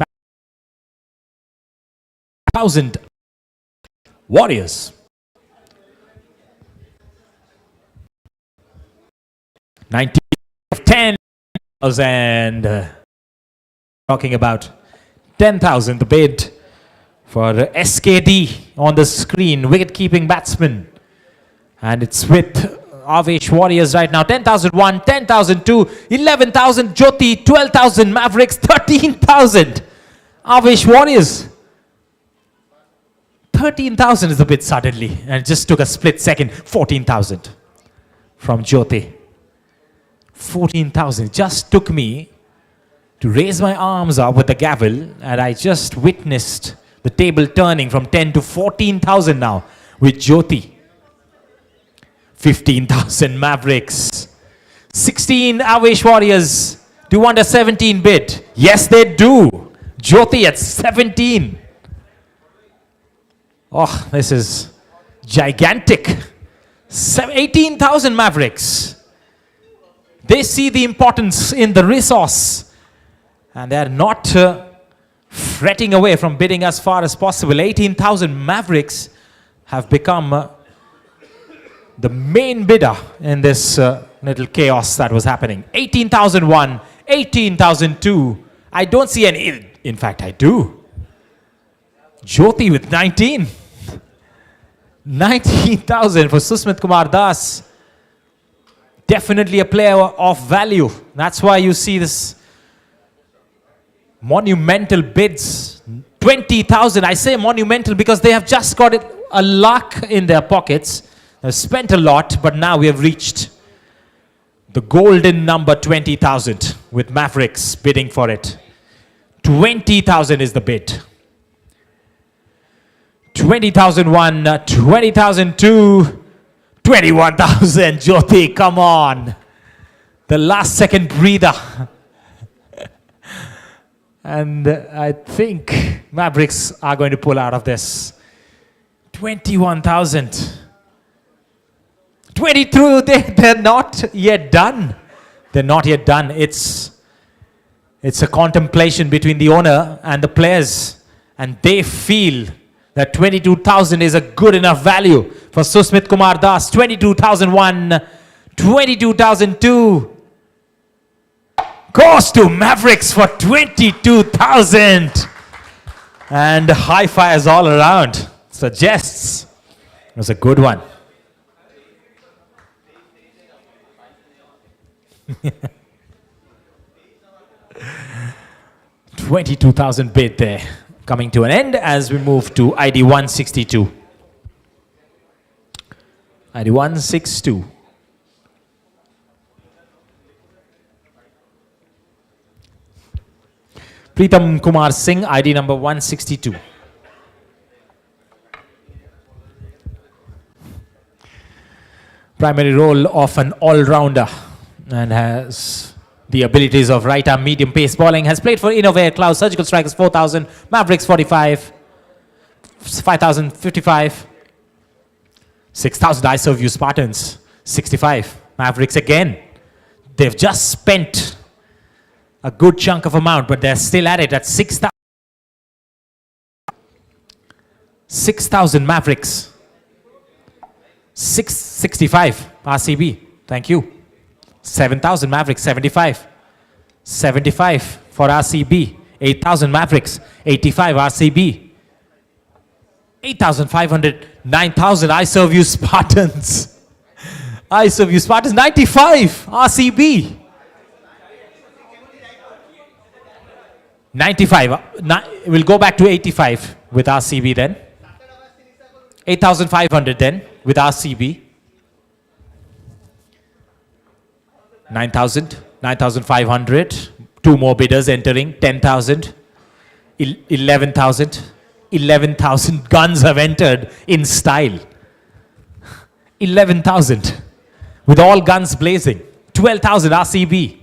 1,000 Warriors. 19 of 10,000. Talking about 10,000. The bid for SKD on the screen. Wicket-keeping batsman. And it's with Avesh Warriors right now. 10,001, 10,002, 11,000 Jyoti, 12,000 Mavericks, 13,000 Avesh Warriors. 13,000 is a bit suddenly, and it just took a split second. 14,000 from Jyoti. 14,000. Just took me to raise my arms up with the gavel, and I just witnessed the table turning from 10 to 14,000 now with Jyoti. 15,000 Mavericks. 16 Avesh Warriors. Do you want a 17 bid? Yes, they do. Jyoti at 17. Oh, this is gigantic. 18,000 Mavericks. They see the importance in the resource, and they're not fretting away from bidding as far as possible. 18,000 Mavericks have become the main bidder in this little chaos that was happening. 18,001, 18,002. I don't see any. In fact, I do. Jyoti with 19. 19,000 for Susmit Kumar Das. Definitely a player of value. That's why you see this monumental bids. 20,000. I say monumental because they have just got it a lakh in their pockets. They've spent a lot, but now we have reached the golden number 20,000 with Mavericks bidding for it. 20,000 is the bid. 20,001, 20,002, 21,000. Jyoti, come on. The last second breather. And I think Mavericks are going to pull out of this. 21,000. 22, they're not yet done. They're not yet done. It's a contemplation between the owner and the players. And they feel that 22,000 is a good enough value for Susmit Kumar Das. 22,001, 22,002. Goes to Mavericks for 22,000. And high fives all around. Suggests it was a good one. 22,000 bid there. Coming to an end as we move to ID 162. ID 162. Pritam Kumar Singh, ID number 162. Primary role of an all-rounder and has the abilities of right-arm medium pace bowling. Has played for Innovair, Cloud, Surgical Strikers 4,000, Mavericks 45, 5,000, 55, 6,000 I Serve You Spartans 65, Mavericks again. They've just spent a good chunk of amount, but they're still at it at 6,000. 6,000 Mavericks. 665 RCB. Thank you. 7,000 Mavericks. 75. 75 for RCB. 8,000 Mavericks. 85 RCB. 8,500. 9,000 I Serve You Spartans. I Serve You Spartans. 95 RCB. 95. We'll go back to 85 with RCB then. 8,500 then with RCB. 9,000. 9,500. Two more bidders entering. 10,000. 11,000. 11,000 guns have entered in style. 11,000. With all guns blazing. 12,000 RCB.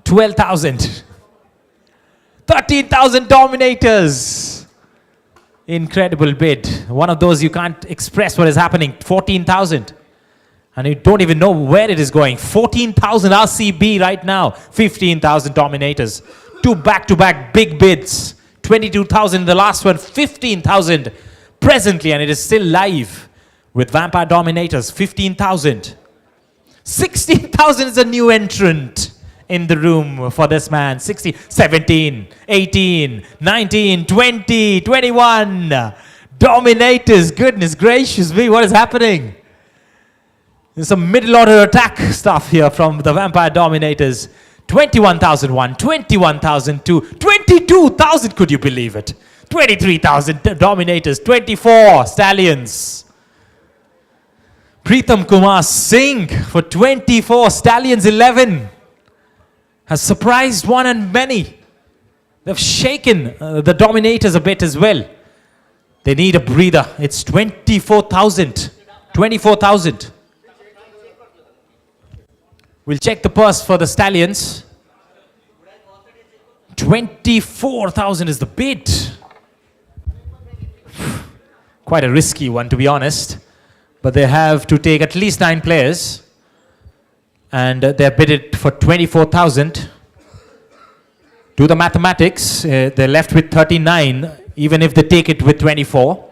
12,000. 13,000 Dominators. Incredible bid. One of those you can't express what is happening. 14,000. And you don't even know where it is going. 14,000 RCB right now. 15,000 Dominators. Two back-to-back big bids. 22,000 in the last one. 15,000 presently, and it is still live with Vampire Dominators. 15,000. 16,000 is a new entrant in the room for this man. 16, 17, 18, 19, 20, 21. Dominators. Goodness gracious me, what is happening? There's some middle order attack stuff here from the Vampire Dominators. 21,001, 21,002, 22,000, could you believe it? 23,000 Dominators, 24 Stallions. Pritham Kumar Singh for 24 Stallions 11 has surprised one and many. They've shaken the Dominators a bit as well. They need a breather. It's 24,000. 24,000. We'll check the purse for the Stallions. 24,000 is the bid. Quite a risky one, to be honest. But they have to take at least 9 players. And they're bidded for 24,000. Do the mathematics. They're left with 39, even if they take it with 24.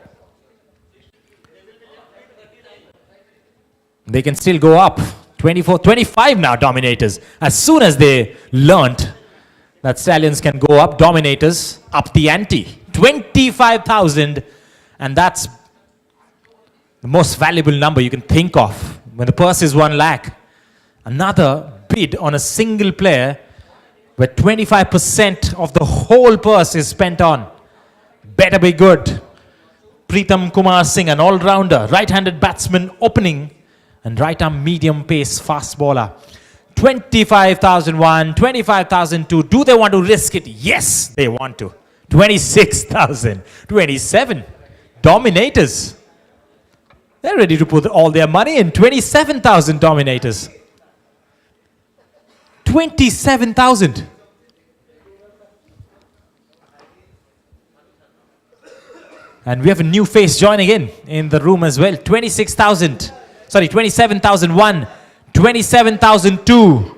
They can still go up. 24, 25 now, Dominators. As soon as they learnt that Stallions can go up, Dominators up the ante. 25,000, and that's the most valuable number you can think of when the purse is 1 lakh. Another bid on a single player where 25% of the whole purse is spent on. Better be good. Pritham Kumar Singh, an all-rounder, right-handed batsman opening, and right-arm medium-pace fast bowler. 25,001, 25,002. Do they want to risk it? Yes, they want to. 26,000, 27. Dominators. They're ready to put all their money in. 27,000 Dominators. 27,000. And we have a new face joining in the room as well. 26,000. Sorry, 27,001, 27,002.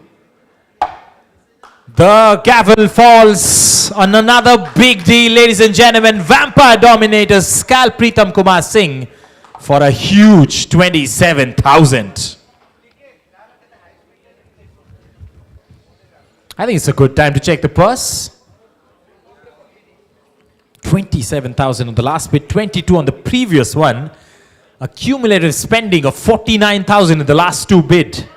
The gavel falls on another big deal, ladies and gentlemen. Vampire Dominators scalp Pritham Kumar Singh for a huge 27,000. I think it's a good time to check the purse. 27,000 on the last bid, 22 on the previous one. A cumulative spending of 49,000 in the last 2 bid.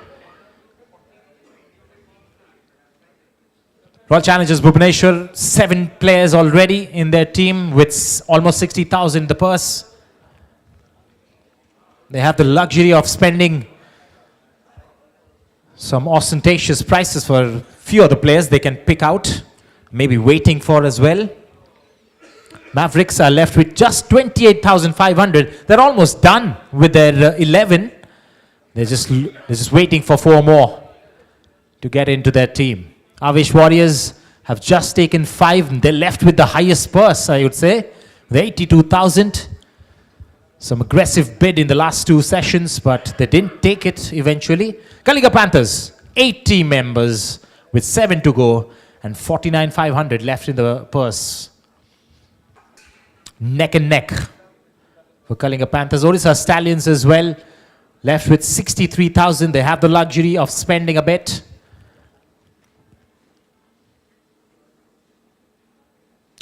Royal Challengers Bhubaneswar, 7 players already in their team with almost 60,000 in the purse. They have the luxury of spending some ostentatious prices for a few of the players they can pick out, maybe waiting for as well. Mavericks are left with just 28,500. They're almost done with their 11. They're just waiting for 4 more to get into their team. Avesh Warriors have just taken 5. They're left with the highest purse, I would say, with 82,000. Some aggressive bid in the last 2 sessions, but they didn't take it eventually. Kalinga Panthers, 80 members with 7 to go and 49,500 left in the purse. Neck and neck for Kalinga Panthers. Odisha Stallions as well, left with 63,000. They have the luxury of spending a bit.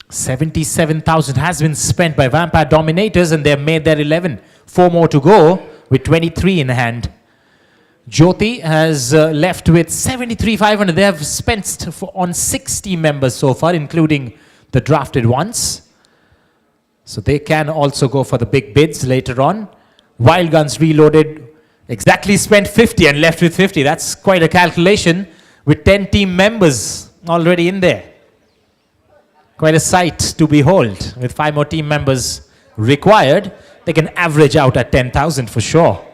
$77,000 has been spent by Vampire Dominators, and they've made their 11. 4 more to go with 23 in hand. Jyoti has left with 73,500. They have spent on 60 members so far, including the drafted ones. So they can also go for the big bids later on. Wild Guns Reloaded, Exactly spent 50 and left with 50. That's quite a calculation with 10 team members already in there. Quite a sight to behold. With 5 more team members required, they can average out at 10,000 for sure.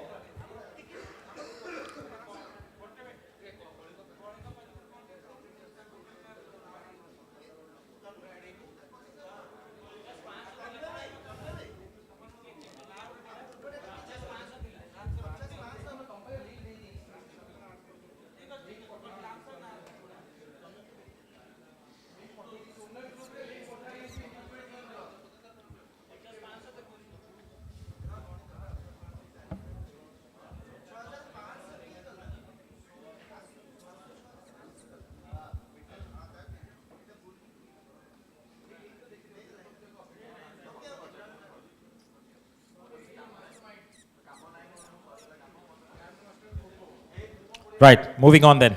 Right, moving on then.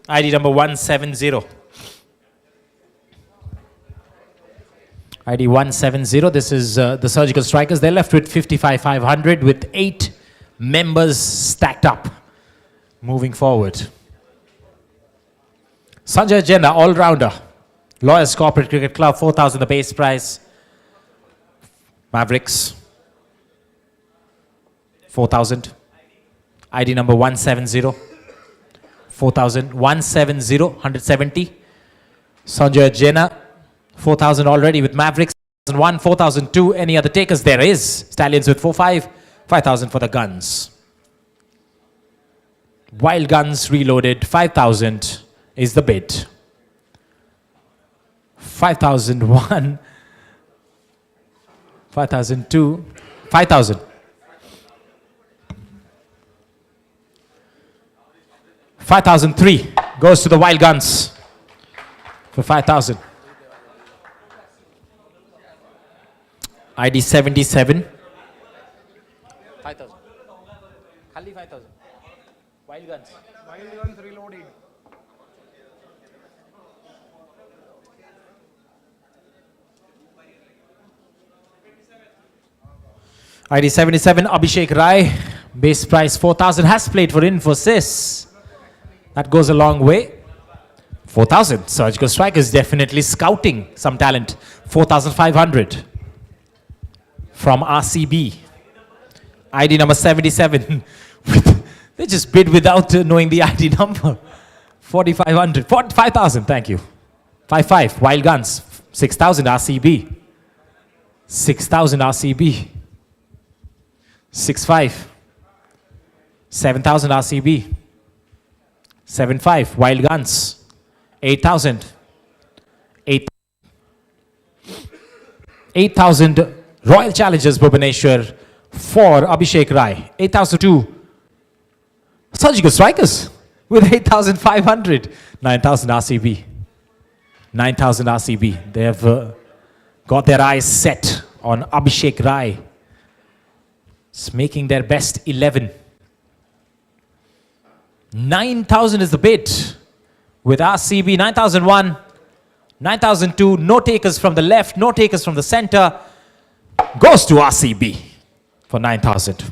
ID number 170. ID 170, this is the Surgical Strikers. They're left with 55,500 with 8 members stacked up. Moving forward. Sanjay Jena, all-rounder. Lawyers Corporate Cricket Club, 4,000 the base price. Mavericks, 4,000. ID number 170. 4,000. 170, 170. Sanjay Jena, 4,000 already with Mavericks. 1,001, 4,002. Any other takers? There is. Stallions with 4,500. 5,000 for the Guns. Wild Guns reloaded. 5,000 is the bid. 5,001. 5,002. 5,000. 5,003 goes to the Wild Guns for 5,000. ID 77. 5,000. Khali 5,000. Wild Guns. Wild Guns reloaded. ID 77, Abhishek Rai. Base price 4,000. Has played for Infosys. That goes a long way. 4,000. Surgical Strikers definitely scouting some talent. 4,500 from RCB. ID number 77. They just bid without knowing the ID number. 4,500. 5,000. Thank you. 5,500. Wild Guns. 6,000 RCB. 6,000 RCB. 6,500. 7,000 RCB. 7,500. Wild Guns. 8,000. 8,000 Royal Challengers Bhubaneswar for Abhishek Rai. 8,002 Surgical Strikers with 8,500. 9,000 RCB. 9,000 RCB. They have got their eyes set on Abhishek Rai. It's making their best 11. 9,000 is the bid with RCB. 9,001. 9,002. No takers from the left, no takers from the center. Goes to RCB for 9,000.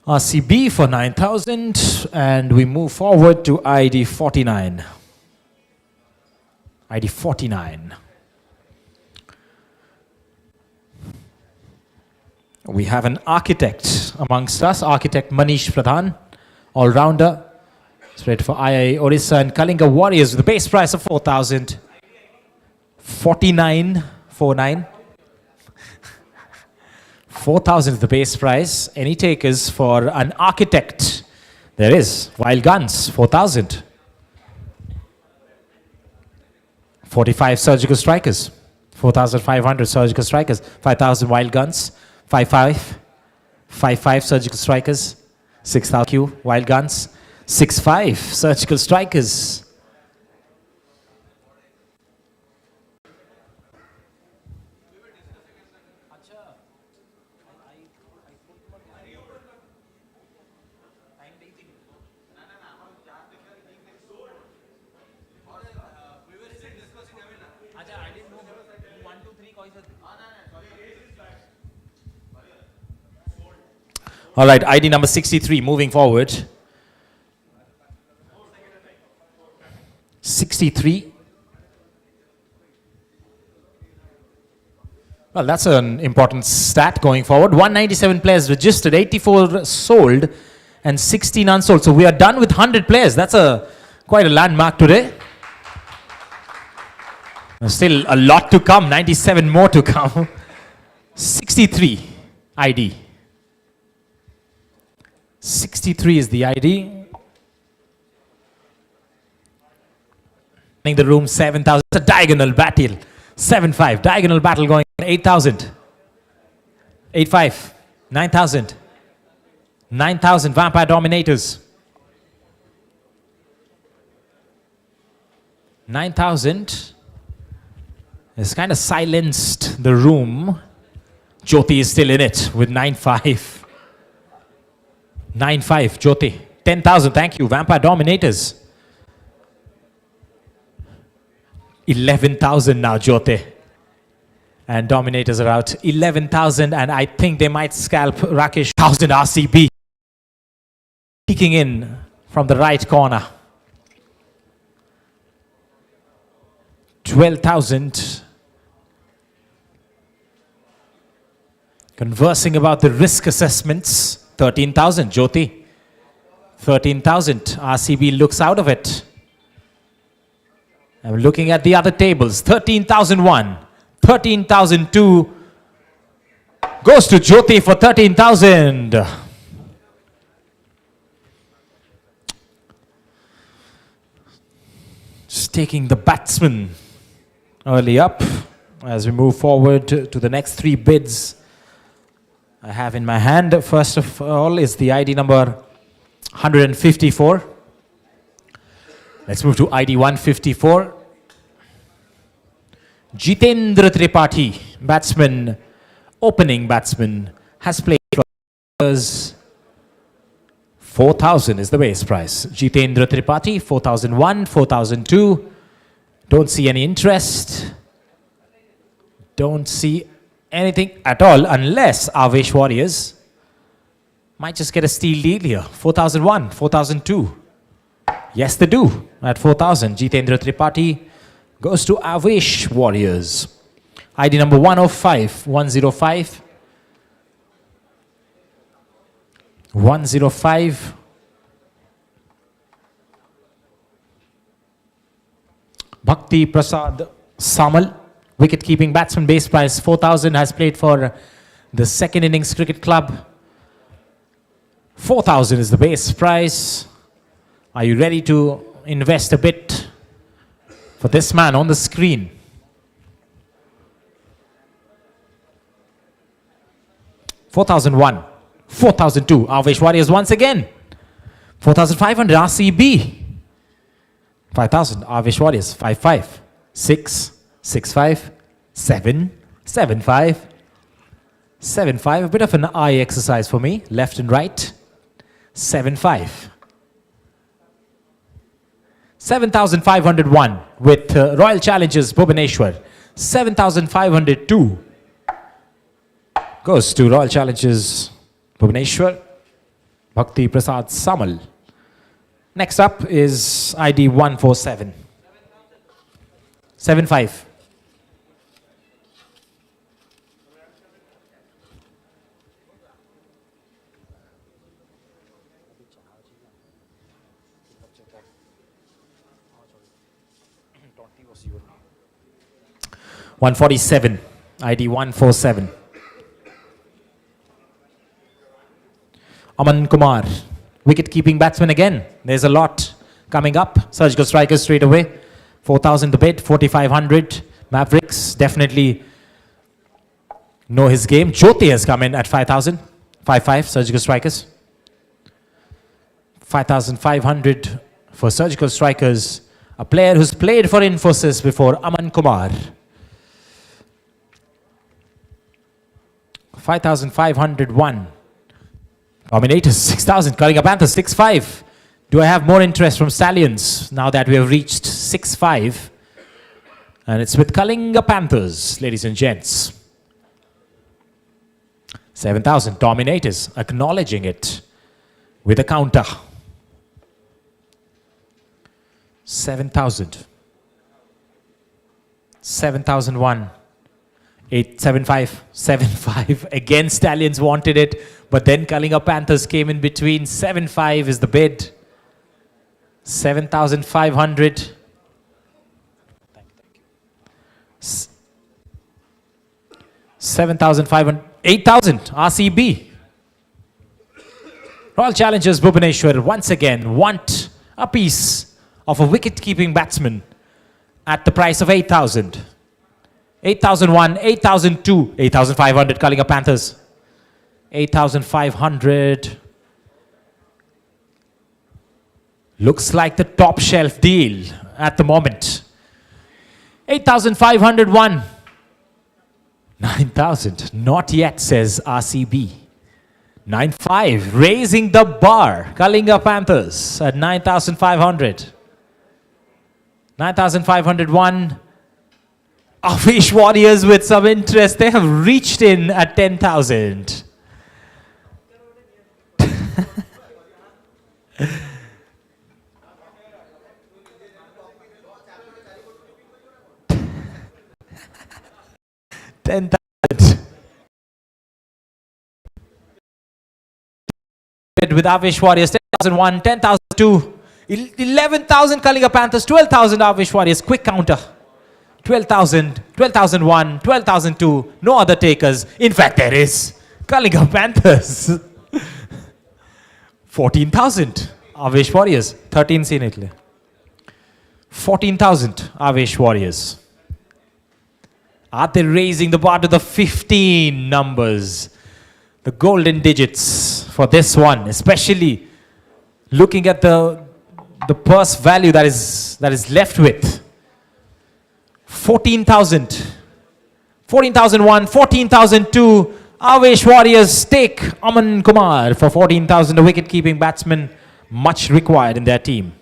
RCB for 9,000. And we move forward to ID 49. ID 49. We have an architect amongst us, architect Manish Pradhan, all-rounder. Spread for IIA Orissa and Kalinga Warriors with the base price of 4,000. 4949. 4,000 is the base price. Any takers for an architect? There is. Wild Guns, 4,000. 45 Surgical Strikers. 4,500 Surgical Strikers. 5,000 Wild Guns. 5,500. 5,500 Surgical Strikers. 6,000 Q Wild Guns. 6,500 Surgical Strikers. All right, ID number 63, moving forward. 63. Well, that's an important stat going forward. 197 players registered, 84 sold, and 16 unsold. So we are done with 100 players. That's quite a landmark today. There's still a lot to come, 97 more to come. 63 ID. 63 is the ID. In the room, 7,000. It's a diagonal battle. 7-5. Diagonal battle going on. 8,000. 8-5. 9,000. 9,000. Vampire Dominators. 9,000. It's kind of silenced the room. Jyoti is still in it with 9-5. 9-5, Jyoti. 10,000, thank you. Vampire Dominators. 11,000 now, Jyoti. And Dominators are out. 11,000, and I think they might scalp Rakesh. 1,000 RCB. Peeking in from the right corner. 12,000. Conversing about the risk assessments. 13,000, Jyoti. 13,000, RCB looks out of it. I'm looking at the other tables. 13,001, 13,002. Goes to Jyoti for 13,000. Just taking the batsman early up as we move forward to the next three bids I have in my hand. First of all is the ID number 154. Let's move to ID 154. Jitendra Tripathi, batsman, opening batsman, has played for 4,000 is the base price. Jitendra Tripathi, 4,001, 4,002. Don't see any interest. Don't see anything at all unless Avesh Warriors might just get a steal deal here. 4,001, 4,002. Yes, they do at 4,000. Jitendra Tripathi goes to Avesh Warriors. ID number 105, 105. 105. Bhakti Prasad Samal, wicket-keeping batsman, base price 4,000, has played for the second innings cricket club. 4,000 is the base price. Are you ready to invest a bit for this man on the screen? $4,001, 4,002. Avesh Warriors once again. 4,500 RCB. 5,000 Avesh Warriors. 5-5, 6, 6-5, 7, 7-5, 7-5. A bit of an eye exercise for me, left and right. 7-5. 7,501 with Royal Challengers Bhubaneswar. 7,502 goes to Royal Challengers Bhubaneswar. Bhakti Prasad Samal. Next up is ID 147. 7-5. $147, ID 147. Aman Kumar, wicket-keeping batsman again. There's a lot coming up. Surgical strikers straight away. 4,000 the bid, 4,500. Mavericks definitely know his game. Jyoti has come in at 5,000. 5-5, surgical strikers. 5,500 for surgical strikers. A player who's played for Infosys before, Aman Kumar. 5,501. Dominators, 6,000. Kalinga Panthers, 6-5. Do I have more interest from Stallions now that we have reached 6-5? And it's with Kalinga Panthers, ladies and gents. 7,000. Dominators acknowledging it with a counter. 7,000. 7,001. 875. 75. Again, Stallions wanted it, but then Kalinga Panthers came in between. 7,500 is the bid. 7,500. 7,500. 8,000. RCB. Royal Challengers Bhubaneswar once again want a piece of a wicket-keeping batsman at the price of 8,000. 8,001, 8,002, 8,500 Kalinga Panthers. 8,500. Looks like the top shelf deal at the moment. 8,501. 9,000. Not yet, says RCB. 9,500. Raising the bar. Kalinga Panthers at 9,500. 9,501. Avish Warriors with some interest. They have reached in at 10,000. With Avish Warriors, 10,001, 10,002, 11,000 Kalinga Panthers, 12,000 Avish Warriors. Quick counter. 12,000, 12,001, 12,002. No other takers. In fact, there is Kalinga Panthers. 14,000 Avish Warriors. 13 scene itle. 14,000 Avish Warriors. Are they raising the bar to the 15 numbers? The golden digits for this one, especially looking at the purse value that is left with. 14,000. 14,001, 14,002. Avish Warriors take Aman Kumar for 14,000. A wicket-keeping batsman, much required in their team.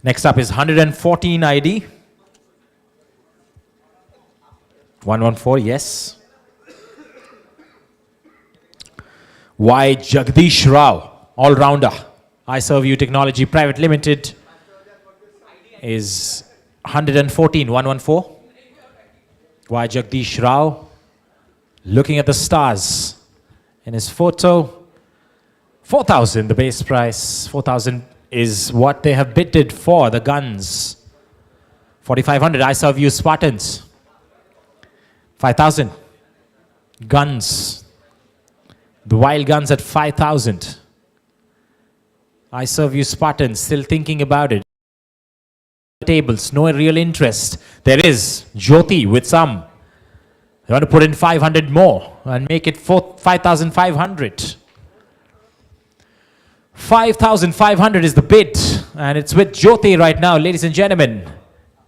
Next up is 114 ID. 114, yes. Y. Jagdish Rao, all-rounder. I Serve You Technology Private Limited is 114, 114. Y. Jagdish Rao, looking at the stars in his photo. 4,000, the base price. 4,000 is what they have bidded for, the guns. 4,500, I Serve You Spartans. 5,000. Guns. The wild guns at 5,000. I Serve You Spartans, still thinking about it. Tables, no real interest. There is Jyoti with some. They want to put in 500 more and make it 5,500. 5,500 is the bid, and it's with Jyoti right now, ladies and gentlemen.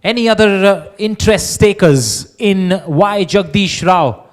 Any other interest takers in Y. Jagdish Rao?